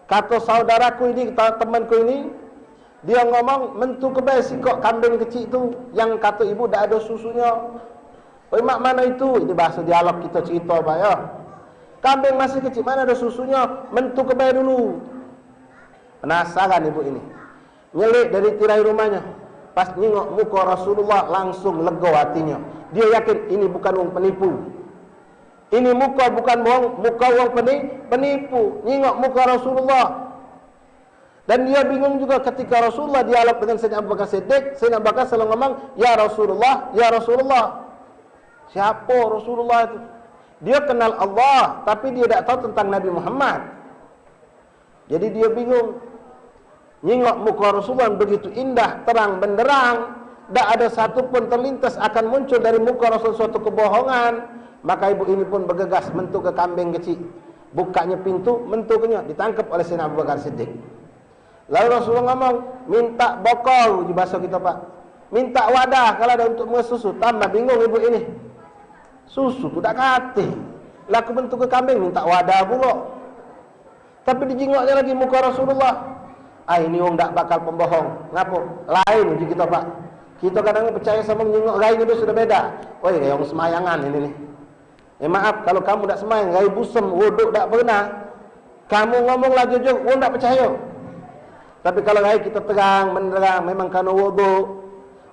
kata saudaraku ini, temanku ini, dia ngomong mentu kebai sikok kambing kecil itu yang kata ibu dah ada susunya. Oh, mak mana itu? Ini bahasa dialog kita cerita Pak ya. Kambing masih kecil, mana ada susunya? Mentu kebai dulu. Penasaran ibu ini. Nyelik dari tirai rumahnya. Pas nengok muka Rasulullah langsung lega hatinya. Dia yakin ini bukan orang penipu. Ini muka bukan muka orang penipu. Nengok muka Rasulullah. Dan dia bingung juga ketika Rasulullah dialog dengan Sayyidina Abu Bakar Siddiq. Sayyidina Abu Bakar selalu ngomong, ya Rasulullah, ya Rasulullah. Siapa Rasulullah itu? Dia kenal Allah, tapi dia tak tahu tentang Nabi Muhammad. Jadi dia bingung. Nengok muka Rasulullah begitu indah, terang benderang, tak ada satu pun terlintas akan muncul dari muka Rasul suatu kebohongan. Maka ibu ini pun bergegas mentu ke kambing kecil. Bukanya pintu, mentunya ditangkap oleh Sayyidina Abu Bakar Siddiq. Lalu Rasulullah ngomong, minta bokol di bahasa kita Pak. Minta wadah kalau ada untuk susu. Tambah bingung ibu ini. Susu tu tak kate. Laku bentuk ke kambing minta wadah pula. Tapi dijingoknya lagi muka Rasulullah. Ini orang tak bakal pembohong. Ngapa? Lain uji kita Pak. Kita kadang percaya sama menyingok lain itu sudah beda. Oh ya, yang semayangan ini nih. Maaf kalau kamu tak semayang, gai busem, wuduk tak pernah. Kamu ngomonglah jujur, orang tak percaya. Tapi kalau gai kita terang, menerang, memang karena wuduk,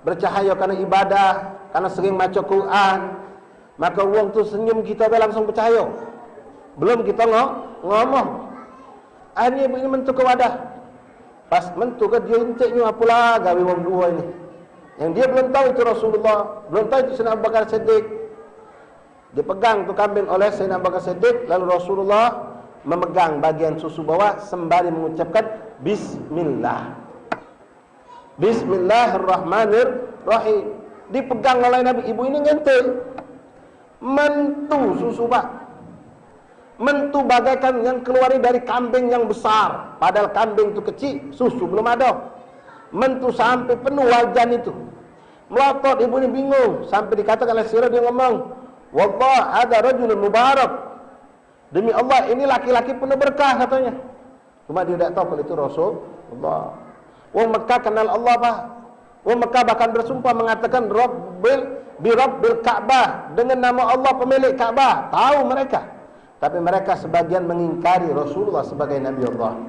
bercahaya karena ibadah, karena sering baca Quran, maka orang tu senyum kita dah langsung percaya. Belum kita ngomong. Akhirnya ibu ini mentuk ke wadah. Pas mentuk ke dia intiknya apalah gawe wong dua ini. Yang dia belum tahu itu Rasulullah, belum tahu itu Sayyidina Abu Bakar Siddiq. Dia pegang tu kambing oleh Sayyidina Abu Bakar Siddiq, lalu Rasulullah memegang bagian susu bawah sembari mengucapkan Bismillah. Bismillahirrahmanirrahim. Dipegang oleh Nabi. Ibu ini ngentil. Mentu susu Pak. Mentu bagaikan yang keluar dari kambing yang besar. Padahal kambing itu kecil, susu belum ada. Mentu sampai penuh wajan itu. Melotot, ibu ini bingung. Sampai dikatakan oleh sirah, dia ngomong, wallah ada rajulun mubarak. Demi Allah ini laki-laki penuh berkah katanya. Cuma dia tidak tahu kalau itu Rasulullah. Wong Mekah kenal Allah Pak. Wong Mekah bahkan bersumpah mengatakan Rabbil Ka'bah, dengan nama Allah pemilik Ka'bah. Tahu mereka. Tapi mereka sebagian mengingkari Rasulullah sebagai Nabi Allah.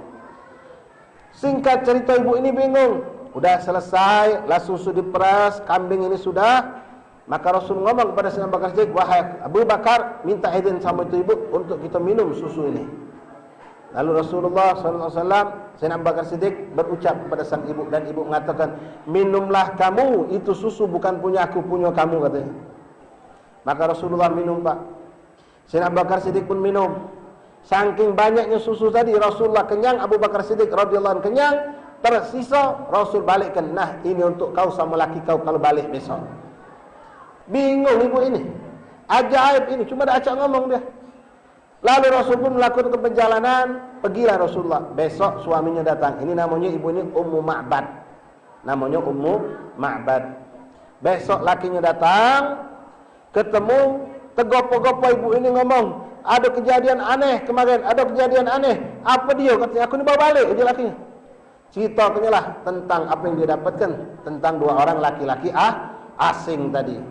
Singkat cerita, ibu ini bingung. Udah selesai, lah susu diperas, kambing ini sudah. Maka Rasul ngomong kepada Sayyidina Abu Bakar Siddiq, wahai Abu Bakar, minta izin sama itu ibu untuk kita minum susu ini. Lalu Rasulullah SAW, Sayyidina Abu Bakar Siddiq berucap kepada sang ibu, dan ibu mengatakan, minumlah kamu, itu susu bukan punya aku, punya kamu katanya. Maka Rasulullah minum Pak. Sayyidina Abu Bakar Siddiq pun minum. Saking banyaknya susu tadi, Rasulullah kenyang, Abu Bakar Siddiq radhiyallahu anhu kenyang. Tersisa Rasul balikkan, nah ini untuk kau sama laki kau kalau balik besok. Bingung ibu ini. Ajaib ini, cuma dah acak ngomong dia. Lalu Rasul pun melakukan perjalanan, pergilah Rasulullah. Besok suaminya datang. Ini namanya ibu ini Ummu Ma'bad. Namanya Ummu Ma'bad. Besok lakinya datang, ketemu, tegopo-gopo ibu ini ngomong, ada kejadian aneh kemarin, ada kejadian aneh. Apa dia? Katanya, aku ni bawa balik aja lakinya. Ceritakannya lah tentang apa yang dia dapatkan, tentang dua orang laki-laki asing tadi.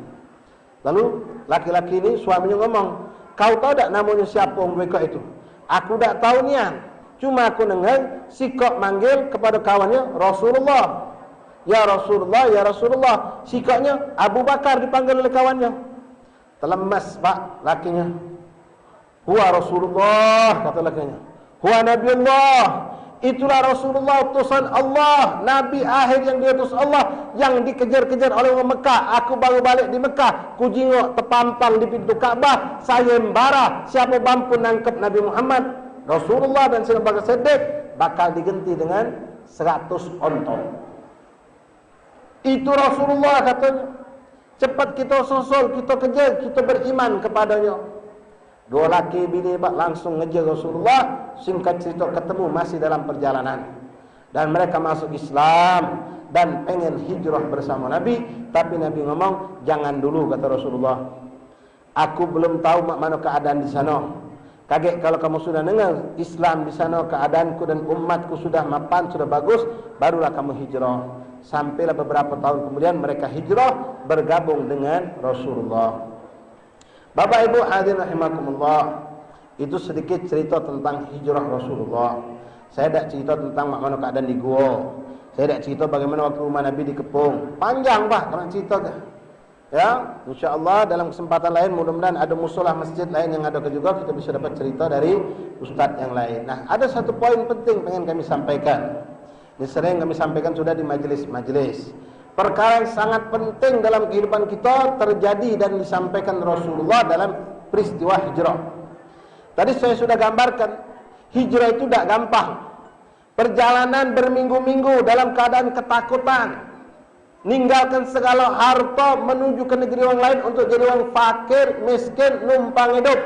Lalu laki-laki ini suaminya ngomong, kau tahu tak namanya siapa mereka itu? Aku tak tahu nian. Cuma aku dengar sikap manggil kepada kawannya Rasulullah. Ya Rasulullah, ya Rasulullah. Sikapnya Abu Bakar dipanggil oleh kawannya. Terlemas Pak lakinya. Huwa Rasulullah, kata lakinya. Huwa Nabiullah. Itulah Rasulullah, utusan Allah, Nabi akhir yang diutus Allah, yang dikejar-kejar oleh orang Mekah. Aku baru balik di Mekah, ku jingok terpampang di pintu Ka'bah, saya embara, siapa mampu nangkep Nabi Muhammad, Rasulullah dan Sayyidina Abu Bakar Siddiq bakal diganti dengan 100 onta. Itu Rasulullah katanya. Cepat kita susul, kita kejar, kita beriman kepadanya. Dua laki bini langsung ngejar Rasulullah. Singkat cerita ketemu masih dalam perjalanan, dan mereka masuk Islam. dan pengen hijrah bersama Nabi. Tapi Nabi ngomong, jangan dulu, kata Rasulullah. Aku belum tahu mana keadaan di sana. Kaget kalau kamu sudah dengar Islam di sana, keadaanku dan umatku sudah mapan, sudah bagus, barulah kamu hijrah. Sampailah beberapa tahun kemudian mereka hijrah bergabung dengan Rasulullah. Bapak Ibu hadirin rahimakumullah, itu sedikit cerita tentang hijrah Rasulullah. Saya tidak cerita tentang bagaimana keadaan di gua. Saya tidak cerita bagaimana waktu rumah Nabi dikepung. Panjang bah kalau cerita dah. Ya, insyaallah dalam kesempatan lain mudah-mudahan ada musola masjid lain yang ada juga kita bisa dapat cerita dari ustaz yang lain. Nah, ada satu poin penting pengen kami sampaikan. Ini sering kami sampaikan sudah di majelis-majelis. Perkara yang sangat penting dalam kehidupan kita terjadi dan disampaikan Rasulullah dalam peristiwa hijrah. Tadi saya sudah gambarkan, hijrah itu tidak gampang. Perjalanan berminggu-minggu dalam keadaan ketakutan. Ninggalkan segala harta menuju ke negeri orang lain untuk jadi orang fakir, miskin, numpang hidup.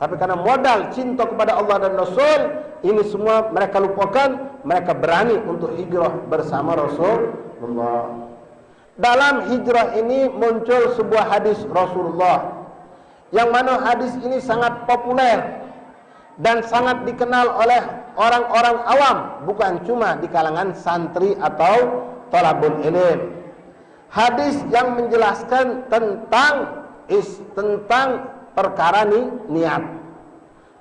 Tapi karena modal cinta kepada Allah dan Rasul, ini semua mereka lupakan. Mereka berani untuk hijrah bersama Rasulullah. Dalam hijrah ini muncul sebuah hadis Rasulullah, yang mana hadis ini sangat populer dan sangat dikenal oleh orang-orang awam, bukan cuma di kalangan santri atau thalabul ilm. Hadis yang menjelaskan tentang perkara niat.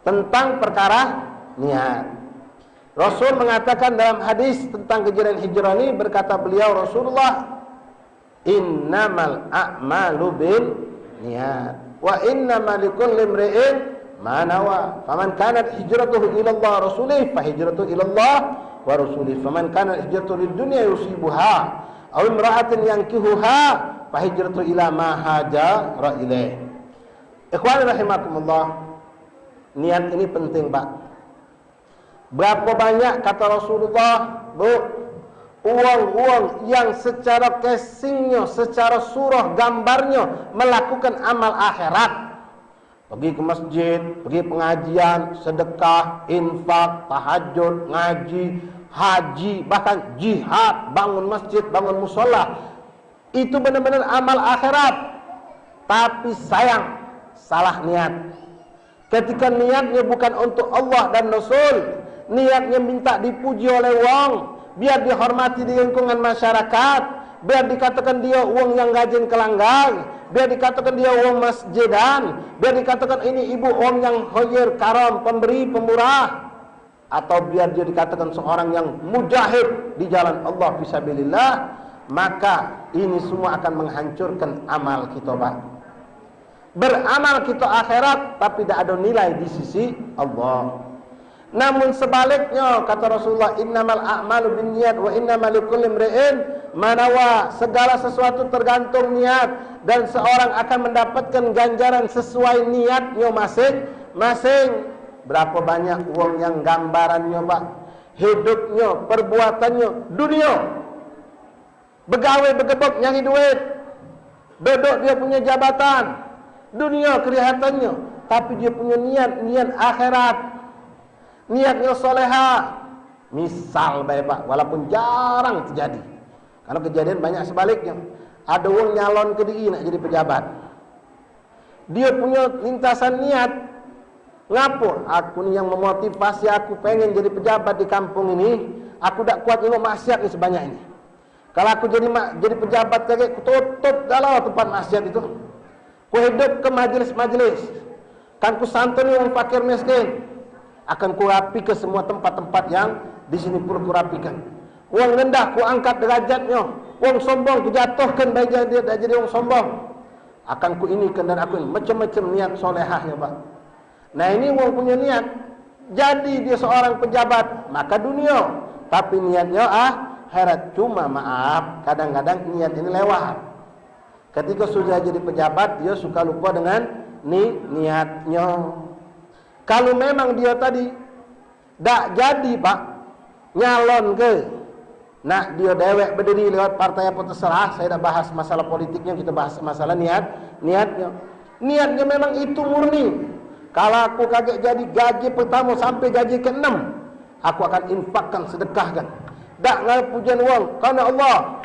Tentang perkara niat. Rasul mengatakan dalam hadis tentang kejadian hijrah ini, berkata beliau Rasulullah, innamal a'malu bin niat wa innamal likulli imri'in ma nawa. Faman kanat hijratuhu ila Allah rasulih fa hijratuhu ila Allah wa rasulih. Faman kanat hijratuhu lid dunya yusibuha aw imra'atin yankihuha fa hijratuhu ila ma hajara ilaih. Ikhwan rahimakumullah, niat ini penting, Pak. Berapa banyak kata Rasulullah, Bu, uang-uang yang secara casingnya, secara surah gambarnya melakukan amal akhirat, pergi ke masjid, pergi pengajian, sedekah, infak, tahajud, ngaji, haji, bahkan jihad, bangun masjid, bangun musola, itu benar-benar amal akhirat. Tapi sayang, salah niat. Ketika niatnya bukan untuk Allah dan Rasul, niatnya minta dipuji oleh wong, biar dihormati di lingkungan masyarakat, biar dikatakan dia uang yang gajin kelanggang, biar dikatakan dia uang masjidan, biar dikatakan ini ibu uang yang khair karam, pemberi pemurah, atau biar dia dikatakan seorang yang mujahid di jalan Allah fisabilillah, maka ini semua akan menghancurkan amal kita, Pak. Beramal kita akhirat tapi tidak ada nilai di sisi Allah. Namun sebaliknya kata Rasulullah, innamal a'malu binniyat wa innamal likulli imri'in ma nawa. Segala sesuatu tergantung niat dan seorang akan mendapatkan ganjaran sesuai niatnya masing-masing. Berapa banyak uang yang gambarannya, Pak, hidupnya, perbuatannya dunia. Begawe begebek nyari duit, duduk dia punya jabatan, dunia kelihatannya, tapi dia punya niat akhirat. Niatnya soleha. Misal baik, Pak, walaupun jarang terjadi. Kalau kejadian banyak sebaliknya. Ada orang nyalon ke DI nak jadi pejabat. Dia punya lintasan niat. Ngapo? Aku ni yang memotivasi aku pengen jadi pejabat di kampung ini. Aku tak kuat tengok maksiat ni sebanyak ini. Kalau aku jadi pejabat kayak aku tutup dalam tempat maksiat itu. Ku hidup ke majlis-majlis. Kan ku santuni orang fakir miskin. Akan ku rapi ke semua tempat-tempat yang di sini perlu ku rapikan. Uang rendah ku angkat derajatnya, uang sombong ku jatuhkan baik dia dah jadi orang sombong. Akan ku inikan dan aku ini macam-macam niat solehahnya, Pak. Nah ini uang punya niat. Jadi dia seorang pejabat, maka dunia. Tapi niatnya akhirat. Cuma maaf, kadang-kadang niat ini lewat. Ketika sudah jadi pejabat, dia suka lupa dengan niatnya. Kalau memang dia tadi tak jadi, Pak, nyalon ke, nak dia dewek berdiri lewat partai apa terserah. Saya dah bahas masalah politiknya, kita bahas masalah niatnya. Niatnya memang itu murni. Kalau aku kaget jadi gaji pertama sampai gaji ke-6, aku akan infakkan, sedekahkan. dak ngapujan wong karena Allah.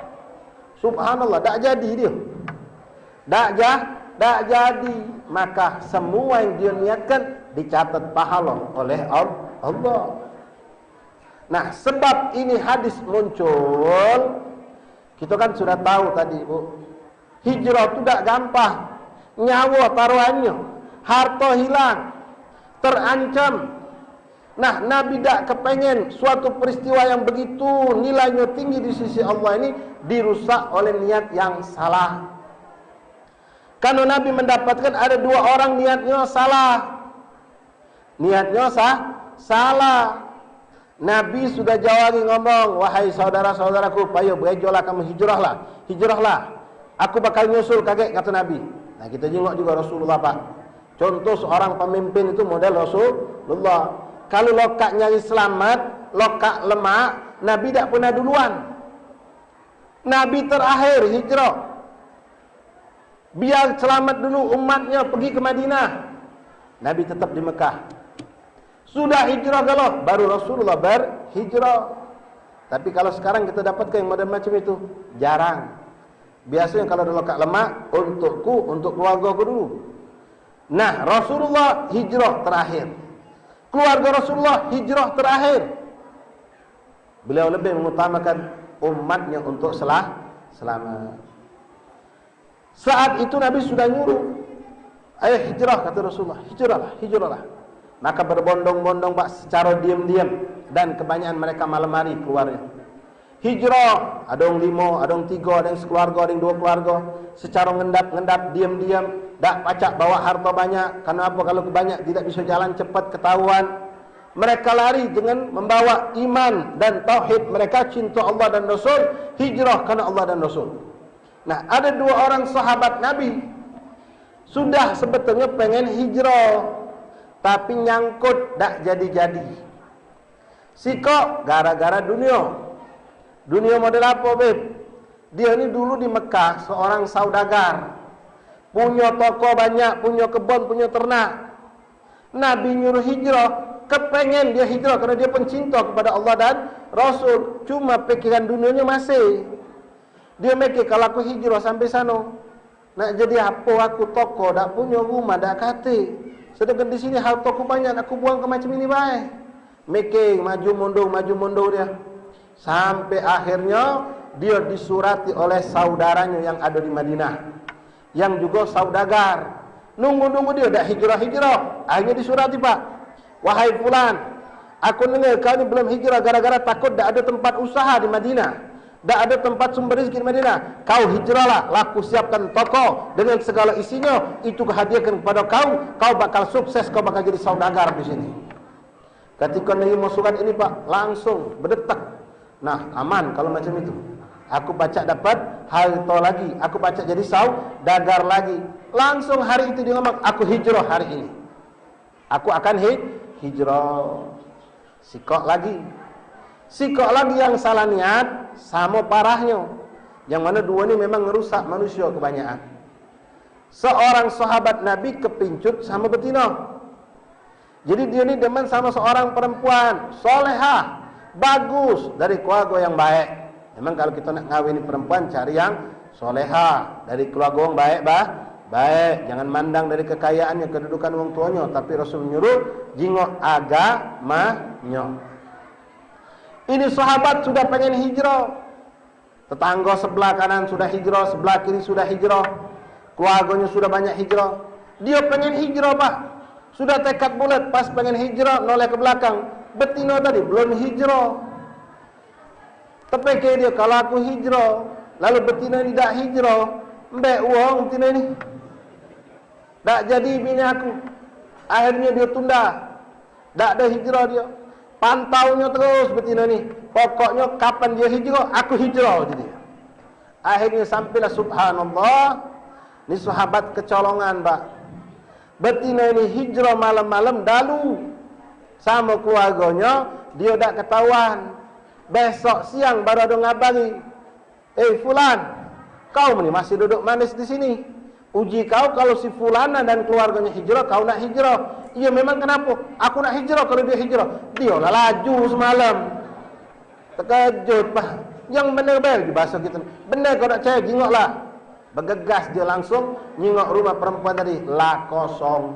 Subhanallah, dak jadi dia. Dak jadi. Maka semua yang dia niatkan dicatat pahala oleh Allah. Nah, sebab ini hadis muncul, kita kan sudah tahu tadi, Bu. Hijrah itu tak gampang. Nyawa taruhannya, harta hilang, terancam. Nah, Nabi tak kepengen suatu peristiwa yang begitu nilainya tinggi di sisi Allah ini dirusak oleh niat yang salah. Karena Nabi mendapatkan ada dua orang niatnya salah. Niatnya salah. Nabi sudah jawabi ngomong, wahai saudara-saudaraku, payo berejolah kamu, hijrahlah. Aku bakal nyusul, kaget kata Nabi. Nah, kita jengok juga Rasulullah, Pak. Contoh seorang pemimpin itu model Rasulullah. Kalau lokak nyari selamat, lokak lemak, Nabi tak pernah duluan. Nabi terakhir hijrah. Biar selamat dulu umatnya pergi ke Madinah. Nabi tetap di Mekah. Sudah hijrah kalau baru Rasulullah berhijrah. Tapi kalau sekarang kita dapatkan yang model macam itu jarang. Biasanya kalau ada lokak lemak, untukku, untuk keluargaku dulu. Nah, Rasulullah hijrah terakhir. Keluarga Rasulullah hijrah terakhir. Beliau lebih mengutamakan umatnya untuk selamat. Saat itu Nabi sudah nyuruh, ayo hijrah, kata Rasulullah, hijrahlah. Maka berbondong-bondong, Pak, secara diam-diam, dan kebanyakan mereka malam hari keluarnya. Hijrah, ada yang 5, ada yang 3, ada yang sekeluarga, ada yang 2 keluarga, secara ngendap-ngendap, diam-diam, tak pacak bawa harta banyak. Karena apa? Kalau banyak tidak bisa jalan cepat, ketahuan. Mereka lari dengan membawa iman dan tauhid. Mereka cinta Allah dan Rasul, hijrah karena Allah dan Rasul. Nah, ada 2 orang sahabat Nabi sudah sebetulnya pengen hijrah, tapi nyangkut tak jadi-jadi. Sikok gara-gara dunia. Dunia model apa, Beb? Dia ini dulu di Mekah seorang saudagar, punya toko banyak, punya kebun, punya ternak. Nabi nyuruh hijrah, kepengen dia hijrah karena dia pencinta kepada Allah dan Rasul. Cuma pikiran dunianya masih. Dia mikir, kalau aku hijrah sampai sana, nak jadi apa aku toko, tak punya rumah, tak kate. Sedangkan di sini hartaku banyak, aku buang ke macam ini baik. Mikir, maju mundur dia. Sampai akhirnya dia disurati oleh saudaranya yang ada di Madinah, yang juga saudagar. Nunggu dia dah hijrah. Akhirnya disurati, Pak. Wahai fulan, aku dengar kau ni belum hijrah gara-gara takut tak ada tempat usaha di Madinah, tak ada tempat sumber rezeki di Madinah. Kau hijrahlah, laku siapkan toko dengan segala isinya, itu kehadiahkan kepada kau. Kau bakal sukses, kau bakal jadi saudagar di sini. Ketika menerima surat ini, Pak, langsung berdetak. Nah, aman kalau macam itu. Aku baca dapat harta lagi, aku baca jadi saudagar lagi. Langsung hari itu dia ngomong, aku hijrah hari ini. Aku akan hijrah. Sikok lagi yang salah niat sama parahnya. Yang mana 2 ini memang merusak manusia kebanyakan. Seorang sahabat Nabi kepincut sama betina. Jadi dia ini demen sama seorang perempuan solehah, bagus, dari keluarga yang baik. Memang kalau kita nak ngawini perempuan, cari yang solehah, dari keluarga yang baik. Jangan mandang dari kekayaannya, kedudukan orang tuanya, tapi Rasul menyuruh jingok agamanya. Ini sahabat sudah pengen hijrah. Tetangga sebelah kanan sudah hijrah, sebelah kiri sudah hijrah, keluarganya sudah banyak hijrah. Dia pengen hijrah, Pak. Sudah tekad bulat, pas pengen hijrah, noleh ke belakang. Betina tadi belum hijrah. Terpikir dia, kalau aku hijrah, lalu betina ini tak hijrah, mbak uang betina ini tak jadi bini aku. Akhirnya dia tunda, tak ada hijrah dia. Pantaunya terus betina ini. Pokoknya kapan dia hijrah, aku hijrah jadi. Akhirnya sampailah, subhanallah, ini sahabat kecolongan, Pak. Betina ini hijrah malam-malam dalu sama keluarganya, dia tak ketahuan. Besok siang baru ada ngabari, fulan, kau ni masih duduk manis di sini. Uji kau kalau si fulana dan keluarganya hijrah, kau nak hijrah. Iya memang kenapa? Aku nak hijrah kalau dia hijrah. Dia lah laju semalam. Terkejut pak. Yang benar bel di bahasa kita. Benar kau nak cari, jingoklah. Bergegas dia langsung nyingok rumah perempuan tadi, lah kosong.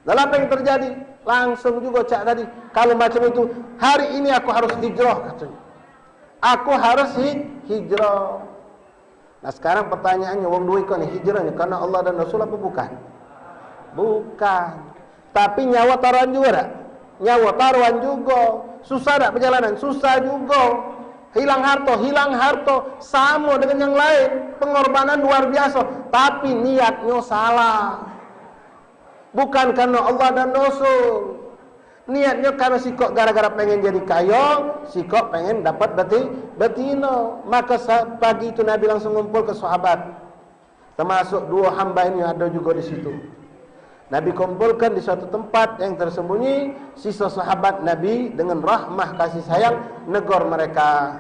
Lalu apa yang terjadi? Langsung juga cak tadi, kalau macam itu, hari ini aku harus hijrah katanya. Aku harus hijrah. Nah sekarang pertanyaannya, wong duwe kau ni hijrahnya karena Allah dan Rasul apa bukan? Bukan. Tapi nyawa taruhan juga tak? Nyawa taruhan juga. Susah tak perjalanan? Susah juga. Hilang harta sama dengan yang lain. Pengorbanan luar biasa. Tapi niatnya salah. Bukan karena Allah dan Rasul. Niatnya karena si kok gara-gara pengen jadi kaya, si kok pengen dapat betina. Maka pagi itu Nabi langsung ngumpul ke sahabat. Termasuk dua hamba ini ada juga di situ. Nabi kumpulkan di suatu tempat yang tersembunyi. Sisa sahabat Nabi dengan rahmah kasih sayang negor mereka.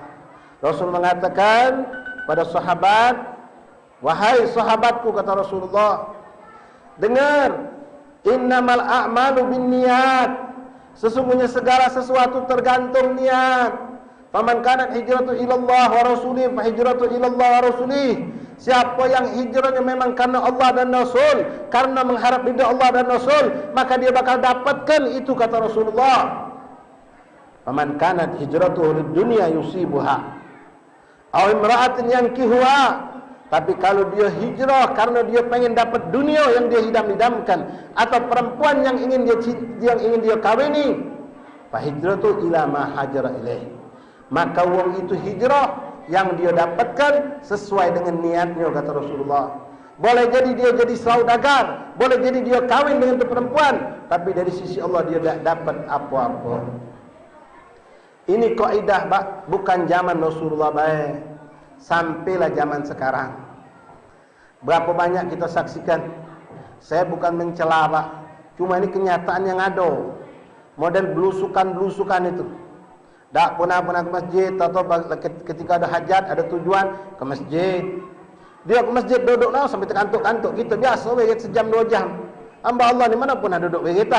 Rasul mengatakan pada sahabat, wahai sahabatku, kata Rasulullah, dengar, innamal a'malu binniyat. Sesungguhnya segala sesuatu tergantung niat. Faman kanat hijratu ilallah wa rasulih fa hijratu ilallah wa rasulih. Siapa yang hijrahnya memang karena Allah dan Rasul, karena mengharap ridha Allah dan Rasul, maka dia bakal dapatkan itu, kata Rasulullah. Faman kanat hijratuhu lid-dunya yusibuha aw imra'atin yankihuha. Tapi kalau dia hijrah karena dia pengen dapat dunia yang dia idam-idamkan, atau perempuan yang ingin dia kawini, fa hijratu ila ma hajara ilaih. Maka wong itu hijrah yang dia dapatkan sesuai dengan niatnya, kata Rasulullah. Boleh jadi dia jadi saudagar, boleh jadi dia kawin dengan tu perempuan, tapi dari sisi Allah dia tak dapat apa-apa. Ini kaidah bukan zaman Rasulullah baik. Sampailah zaman sekarang. Berapa banyak kita saksikan. Saya bukan mencela pak, cuma ini kenyataan yang ada. Model belusukan itu. Tak pernah ke masjid, atau ketika ada hajat, ada tujuan ke masjid. Dia ke masjid duduk lah sampai terkantuk-kantuk. Kita biasa begitu sejam 2 jam. Hamba Allah ni mana pun ada duduk begitu.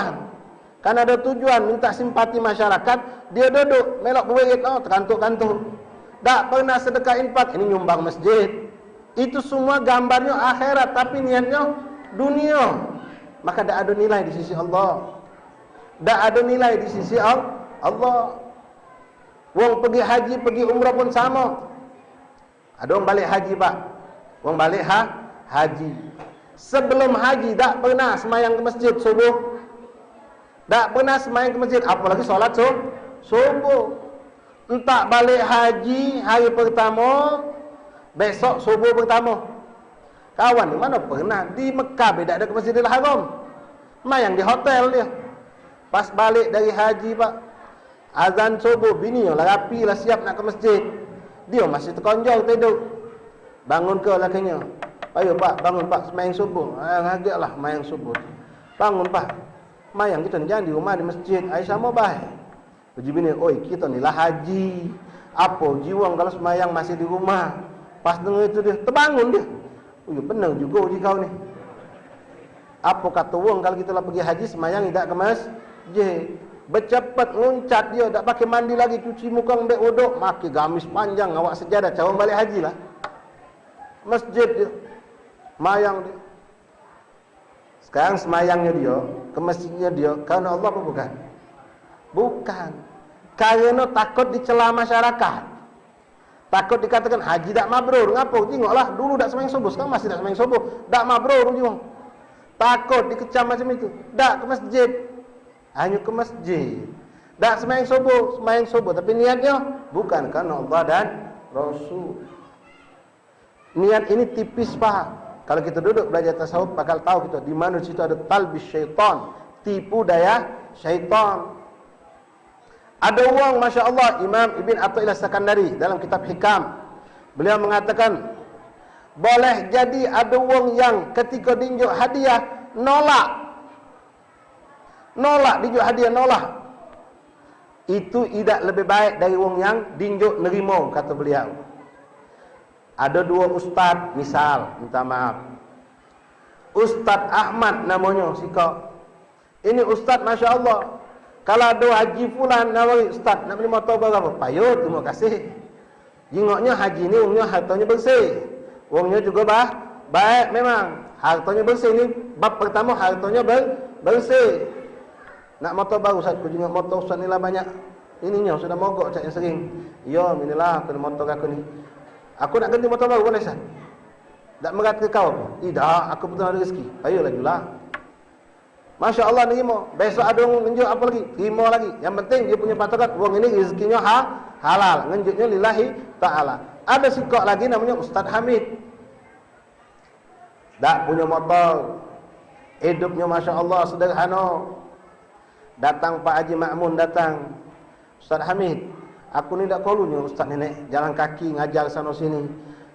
Karena ada tujuan minta simpati masyarakat, dia duduk melok begitu, terkantuk-kantuk. Tak pernah sedekah infak, ini nyumbang masjid. Itu semua gambarnya akhirat, tapi niatnya dunia. Maka tak ada nilai di sisi Allah. Tak ada nilai di sisi Allah. Wong pergi haji, pergi umrah pun sama. Ada orang balik haji pak. Wong balik haji. Sebelum haji tak pernah semayang ke masjid subuh. Tak pernah semayang ke masjid, apalagi solat subuh. Entah balik haji hari pertama, besok subuh pertama. Kawan ni mana pernah di Mekah beda ada ke Masjidil Haram. Mayang di hotel dia. Pas balik dari haji pak, azan subuh, bini lah rapi lah siap nak ke masjid. Dia masih terkonjol tidur. Bangun ke lakinya. Ayo pak, bangun pak, semayang subuh. Agak lah mayang subuh. Bangun pak, mayang kita jangan di rumah di masjid. Aisyah mau baik. Uji bini, oi kita ni lah haji. Apa jiwang kalau semayang masih di rumah. Pas dengar itu dia terbangun dia. Oh ya benar juga uji kau ni. Apa kata wong kalau kita lah pergi haji semayang tidak ke masjid. Bercepat loncat dia, tak pakai mandi lagi, cuci muka, ambil wuduk, maki gamis panjang, awak sejadah, cawan balik haji lah. Masjid dia, mayang dia. Sekarang semayangnya dia, ke masjidnya dia, karena Allah apa bukan? Bukan. Karena takut dicela masyarakat. Takut dikatakan haji tak mabrur. Ngapa? Tengoklah dulu tak semayang subuh, sekarang masih tak semayang subuh. Tak mabrur ujung. Takut dikecam macam itu. Tak ke masjid. Hanya ke masjid. Tak semayang subuh, tapi niatnya bukan karena Allah dan Rasul. Niat ini tipis pak. Kalau kita duduk belajar tasawuf bakal tahu kita di mana situ ada talbis syaitan, tipu daya syaitan. Ada orang, Masya Allah, Imam Ibn Athaillah Sakandari dalam kitab Hikam, beliau mengatakan, boleh jadi ada orang yang ketika dinjuk hadiah nolak dinjuk hadiah nolak. Itu tidak lebih baik dari orang yang dinjuk nerima, kata beliau. Ada 2 ustaz, misal, minta maaf, Ustaz Ahmad namanya, sikap. Ini ustaz Masya Allah, Kalau ada haji fulan nawari, ustaz nak beli motor berapa? Payut, terima kasih. Jingoknya haji ni umumnya hartanya bersih. Wongnya juga baik memang. Hartanya bersih ni bab pertama, hartanya bersih. Nak motor baru, ustaz, aku jingok motor ustaz ni lah banyak. Ininya sudah mogok cak yang sering. Ya, inilah kena motor aku ni. Aku nak ganti motor baru boleh ustaz? Tak merata kau apa? Tidak, aku betul ada rezeki. Ayolah jual. Masya Allah nerima. Besok ada orang ngenjuk apa lagi? Terima lagi. Yang penting dia punya patokan, wong ini rezekinya halal. Ngenjuknya lillahi ta'ala. Ada sikok lagi namanya Ustaz Hamid. Tak punya motor. Hidupnya Masya Allah sederhana. Datang Pak Haji Ma'mun datang. Ustaz Hamid, aku ni tak kalunya Ustaz nenek jalan kaki ngajar sana sini.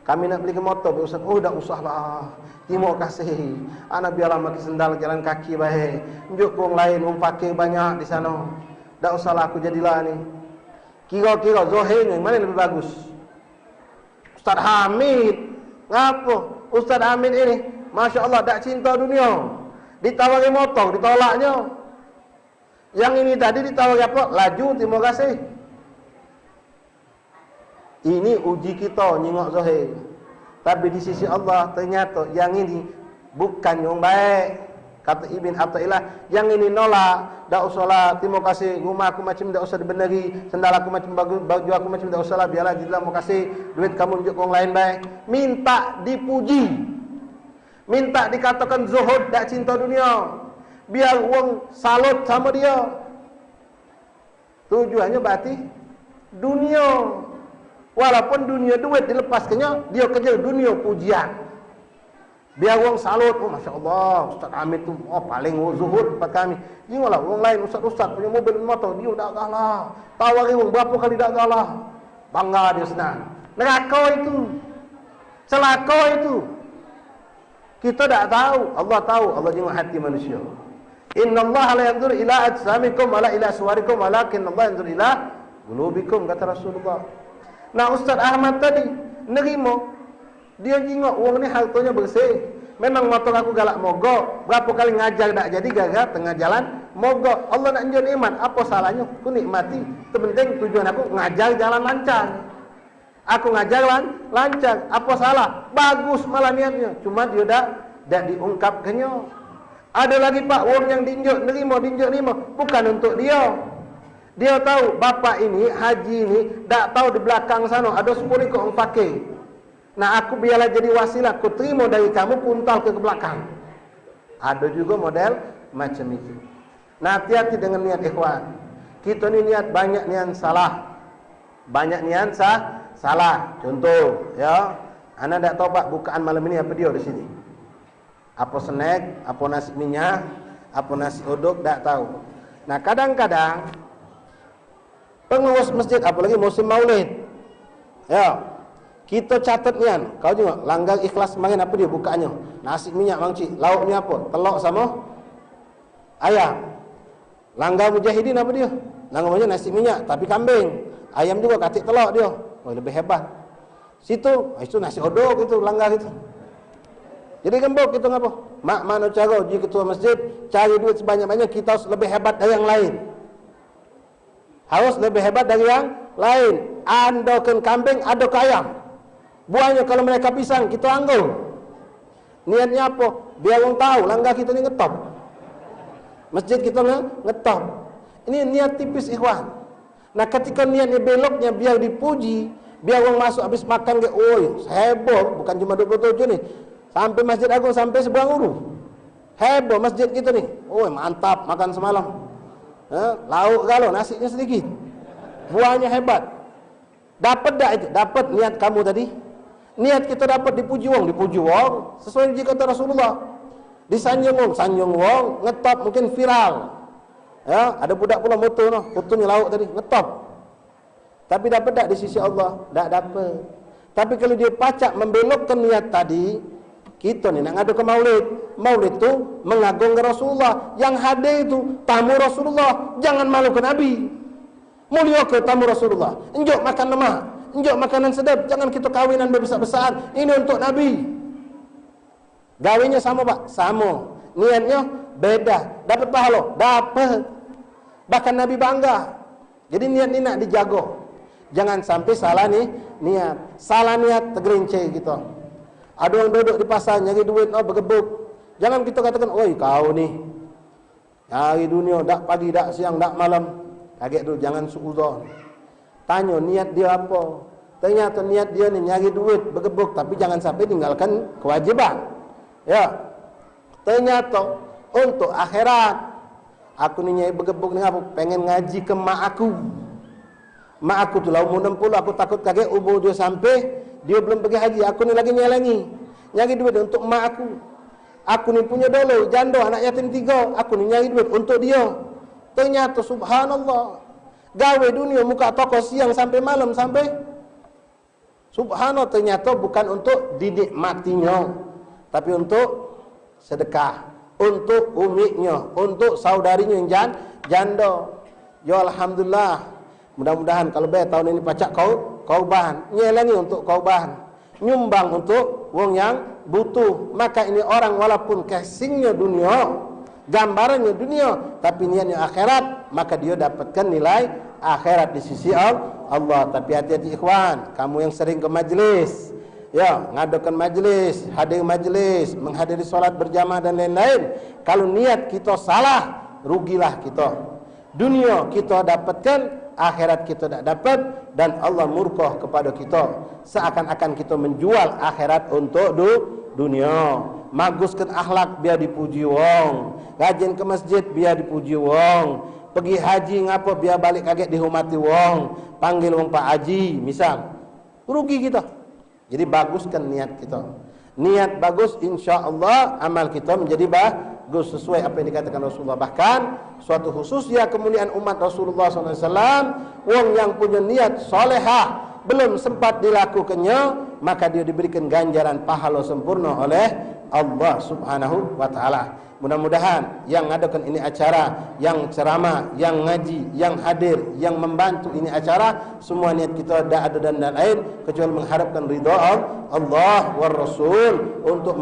Kami nak beli ke motor, Ustaz. Oh, tak usahlah. Terima kasih. Anak biarlah pakai sendal jalan kaki baik. Tunjuk ke orang lain, orang fakir banyak di sana. Tak usahlah aku jadilah ni. Kira-kira Zohir yang mana lebih bagus? Ustaz Hamid. Ngapa? Ustaz Hamid ini, Masya Allah, tak cinta dunia. Ditawari motor, ditolaknya. Yang ini tadi ditawari apa? Laju, terima kasih. Ini uji kita nyingok Zohir. Tapi di sisi Allah ternyata yang ini bukan yang baik. Kata Ibn Athaillah, yang ini nolak. Tak usahlah, terima kasih. Rumah aku macam tak usah dibeneri. Sendal aku macam bagus, baju aku macam tak usahlah. Biarlah terima kasih. Duit kamu tunjuk orang lain baik. Minta dipuji. Minta dikatakan zuhud, tak cinta dunia. Biar orang salut sama dia. Tujuannya berarti dunia. Walaupun dunia duit dilepaskannya, dia kerja dunia pujian. Biar orang salut, oh Masya Allah, Ustaz Hamid tu paling zuhud buat kami. Janganlah orang lain, Ustaz punya mobil motor, dia tak kalah. Tawari orang berapa kali tak kalah. Bangga dia senang. Neraka itu. Celaka itu. Kita tak tahu, Allah tahu, Allah jenguk hati manusia. Inna Allah la yanzur ila ajsamikum wala ila suwarikum walakin Allah yanzur ila qulubikum, kata Rasulullah. Nah, Ustaz Ahmad tadi nerima. Dia jingok wong ni hartanya bersih. Memang motor aku galak mogok. Berapa kali ngajar tak jadi gara tengah jalan mogok. Allah nak tunjuk nikmat, apa salahnya? Aku nikmati. Terpenting tujuan aku ngajar jalan lancar. Aku ngajar lancar. Apa salah? Bagus malah niatnya. Cuma dia dak diungkapkannya. Ada lagi Pak wong yang dinjuk nerima bukan untuk dia. Dia tahu bapa ini, haji ini, tak tahu di belakang sana ada 10 ekor orang fakir. Nah, aku biarlah jadi wasilah, aku terima dari kamu, puntal ke belakang. Ada juga model macam itu. Nah, hati-hati dengan niat ikhwan. Kita ni niat banyak niat salah. Banyak niat salah. Contoh, ya. Anda tak tahu Pak bukaan malam ini apa dia di sini. Apa snack, apa nasi minyak, apa nasi uduk, tak tahu. Nah, kadang-kadang pengurus masjid, apalagi musim maulid, ya, kita catat nian. Kau juga langgar ikhlas kemarin apa dia bukaannya? Nasi minyak Bang Cik. Lauknya apa? Telur sama ayam. Langgar mujahidin apa dia? Langgarnya nasi minyak tapi kambing. Ayam juga katik telur dia. Oh, lebih hebat. Itu nasi odok itu langgar itu. Jadi gembok kita ngapa? Mak mana cara uji ketua masjid cari duit sebanyak-banyak, kita harus lebih hebat dari yang lain. Harus lebih hebat dari yang lain. Andokan kambing, adok ayam. Buahnya kalau mereka pisang, kita anggur. Niatnya apa? Biar orang tahu langgar kita ni ngetop. Masjid kita ngetop. Ini niat tipis ikhwan. Nah, ketika niatnya beloknya biar dipuji, biar orang masuk habis makan ke, oh heboh, bukan cuma 27 nih. Sampai Masjid Agung sampai seberang uru. Heboh masjid kita nih. Oh mantap makan semalam. Lauk galau, nasinya sedikit. Buahnya hebat. Dapat tak itu? Dapat niat kamu tadi. Niat kita dapat dipuji wong, sesuai dengan kata Rasulullah. Sanjung wong, ngetop mungkin viral. Ya, ada budak pula motor noh, fotonya lauk tadi, ngetop. Tapi dapat tak di sisi Allah? Tak dapat. Tapi kalau dia pacak membelokkan niat tadi, kita ni nak ngadu ke maulid. Maulid tu mengagungkan Rasulullah. Yang hadir itu tamu Rasulullah. Jangan malu ke Nabi. Mulia ke tamu Rasulullah. Enjok makan lemak, enjok makanan sedap. Jangan kita kawinan besar-besaran. Ini untuk Nabi. Gawinya sama Pak? Sama. Niatnya beda. Dapat pahala? Dapat. Bahkan Nabi bangga. Jadi niat ini nak dijago. Jangan sampai salah nih niat. Salah niat tergerincing gitu. Ada orang duduk di pasar nyari duit, bergebuk. Jangan kita katakan, "Oi, kau nih nyari dunia, dak pagi, dak siang, dak malam." Kaget dulu, jangan suudzon. Tanya niat dia apa. Ternyata niat dia nih nyari duit, bergebuk, tapi jangan sampai tinggalkan kewajiban. Ya. Ternyata untuk akhirat. Aku ni nyai bergebuk dengan apa? Pengen ngaji ke mak aku. Mak aku tu lah umur 60, aku takut kaget umur dia sampai, dia belum pergi haji. Aku ni lagi nyelengi. Nyari duit untuk mak aku. Aku ni punya dolo, janda, anak yatim 3. Aku ni nyari duit untuk dia. Ternyata subhanallah. Gawe dunia muka toko siang sampai malam sampai. Subhanallah, ternyata bukan untuk dinikmatinya. Tapi untuk sedekah. Untuk umiknya, untuk saudarinya yang janda. Ya alhamdulillah. Mudah-mudahan kalau bayar tahun ini pacak kauban, nyelengi untuk kauban, nyumbang untuk wong yang butuh. Maka ini orang walaupun casingnya dunia, gambarannya dunia, tapi niatnya akhirat, maka dia dapatkan nilai akhirat di sisi Allah. Tapi hati-hati ikhwan, kamu yang sering ke majelis, ya, ngadakan majelis, hadir majelis, menghadiri solat berjamaah dan lain-lain. Kalau niat kita salah, rugilah kita. Dunia kita dapatkan, akhirat kita tidak dapat, dan Allah murka kepada kita. Seakan-akan kita menjual akhirat untuk dunia. Maguskan akhlak biar dipuji wong. Rajin ke masjid biar dipuji wong. Pergi haji ngapa biar balik kaget dihormati wong. Panggil wong Pak Haji misal. Rugi kita. Jadi baguskan niat kita. Niat bagus, insya Allah amal kita menjadi bagus sesuai apa yang dikatakan Rasulullah. Bahkan suatu khususnya kemuliaan umat Rasulullah SAW, wong yang punya niat solehah belum sempat dilakukannya, maka dia diberikan ganjaran pahala sempurna oleh Allah Subhanahu wa Ta'ala. Mudah-mudahan yang ngadakan ini acara, yang ceramah, yang ngaji, yang hadir, yang membantu ini acara, semua niat kita tidak ada dan lain kecuali mengharapkan ridha Allah war Rasul, untuk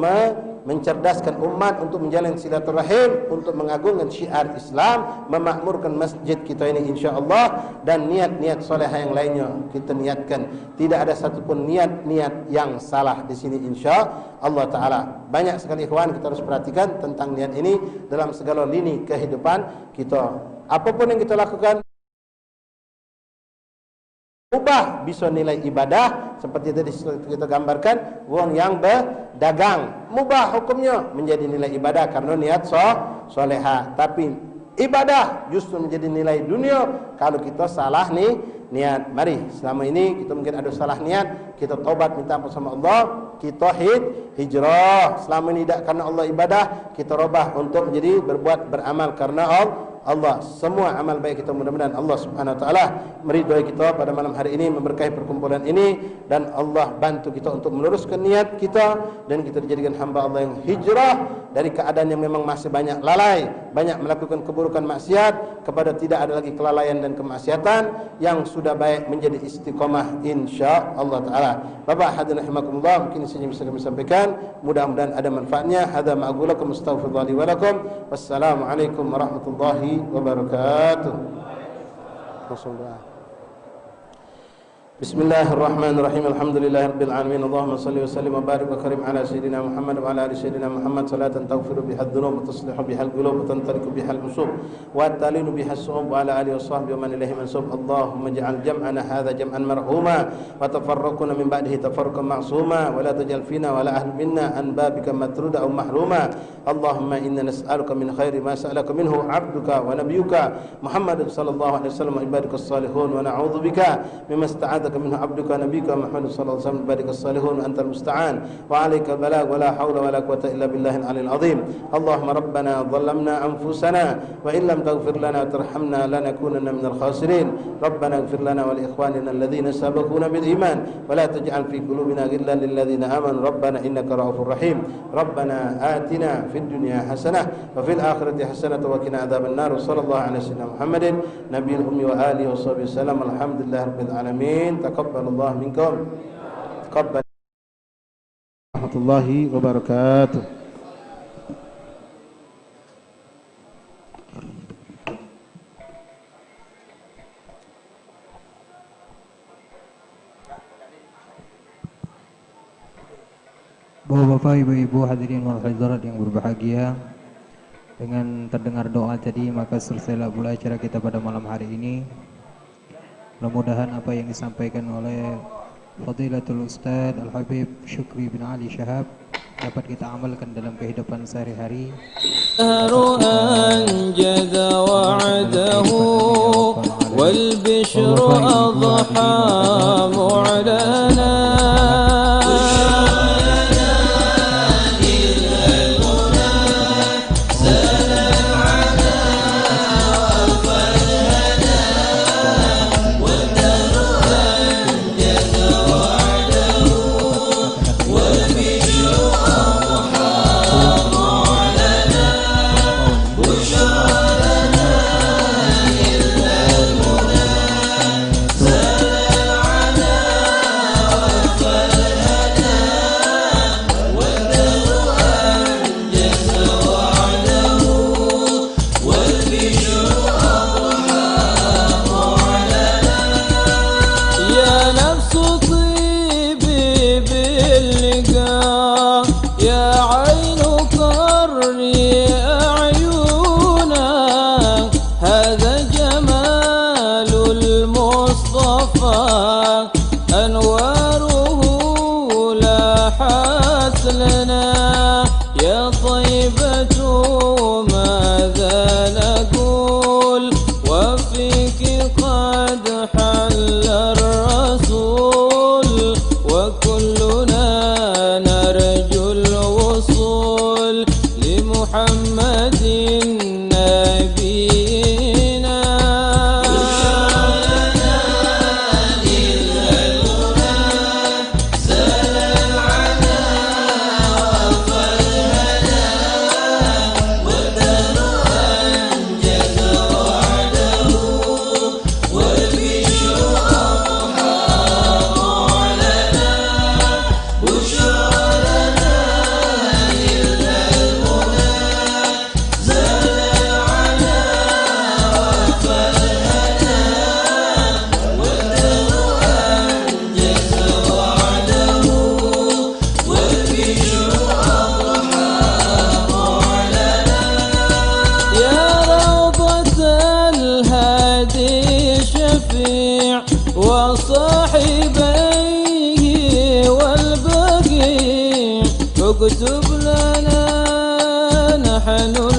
mencerdaskan umat, untuk menjalin silaturahim, untuk mengagungkan syiar Islam, memakmurkan masjid kita ini insya-Allah, dan niat-niat solehah yang lainnya kita niatkan. Tidak ada satupun niat-niat yang salah di sini insya-Allah taala. Banyak sekali ikhwan kita harus perhatikan tentang niat ini dalam segala lini kehidupan kita. Apapun yang kita lakukan ubah bisa nilai ibadah, seperti tadi kita gambarkan wong yang berdagang, mubah hukumnya menjadi nilai ibadah karena niat soleha. Tapi ibadah justru menjadi nilai dunia kalau kita salah nih niat. Mari, selama ini kita mungkin ada salah niat, kita tobat minta ampun sama Allah, kita hijrah. Selama ini tidak karena Allah ibadah, kita robah untuk menjadi berbuat beramal karena Allah. Semua amal baik kita mudah-mudahan Allah Subhanahu wa taala meridhai kita pada malam hari ini, memberkahi perkumpulan ini, dan Allah bantu kita untuk meluruskan niat kita, dan kita dijadikan hamba Allah yang hijrah dari keadaan yang memang masih banyak lalai, banyak melakukan keburukan maksiat, kepada tidak ada lagi kelalaian dan kemaksiatan, yang sudah baik menjadi istiqomah insya-Allah taala. Bapak hadirin rahimakumullah, mungkin saja bisa kami sampaikan, mudah-mudahan ada manfaatnya. Hadza ma aqulu lakum astaghfirullahi wa lakum. Wassalamualaikum warahmatullahi wabarakatuh. Bismillahirrahmanirrahim. Alhamdulillahirabbil alamin. Allahumma shalli wa sallim wa barik wa karim ala sayyidina Muhammad wa ala ali sayyidina Muhammad salatan taghfiru biha ad-dunub wa tuslihu biha al-qulub wa tantariku biha al-usub wa talinu biha as-su'ub wa ala alihi wa sahbihi wa man ilaihi mansub. Allahumma ij'al jam'ana hadha jam'an marhuma wa tafarraquna min ba'dihi tafarruqan ma'suma wa la taj'al fina wa la ahli minna an babika matruda aw mahruma. Allahumma inna nas'aluka min khairi ma sa'alaka minhu 'abduka wa nabiyyuka Muhammadun sallallahu alaihi wasallam wa ibadika as-salihun, wa na'udzubika mimma ista'adzaka minhu 'abduka nabiyyuka Muhammadun sallallahu alaihi wasallam wa ibadika as-salihun, wa antal musta'an wa 'alaika al-balagh wa la hawla wa la quwwata illa billahil 'aliyyil 'azim. Allahumma rabbana dhallamna anfusana wa in lam taghfir lana wa tarhamna lanakunanna minal khasirin. Rabbana ighfir lana wa li ikhwanina alladhina sabaquna bil iman wa la taj'al fi qulubina ghillan lil ladzina amanu rabbana innaka ra'ufur rahim. Rabbana atina fid dunya hasanah wa fil akhirati hasanah wa qina adzabannar. Sallallahu alaihi wasallam Muhammadin nabiyil ummi wa alihi washabihi wasallam. Alhamdulillahirabbil alamin. Taqabbalallahu minkum. Taqabbal warahmatullahi wabarakatuh. Bapak-bapak, ibu-ibu, hadirin wal hadirat yang berbahagia, dengan terdengar doa tadi maka selesailah pula acara kita pada malam hari ini. Mudah-mudahan apa yang disampaikan oleh Fadilatul Ustaz Al-Habib Syukri bin Ali Syahab dapat kita amalkan dalam kehidupan sehari-hari. اكتب لنا نحن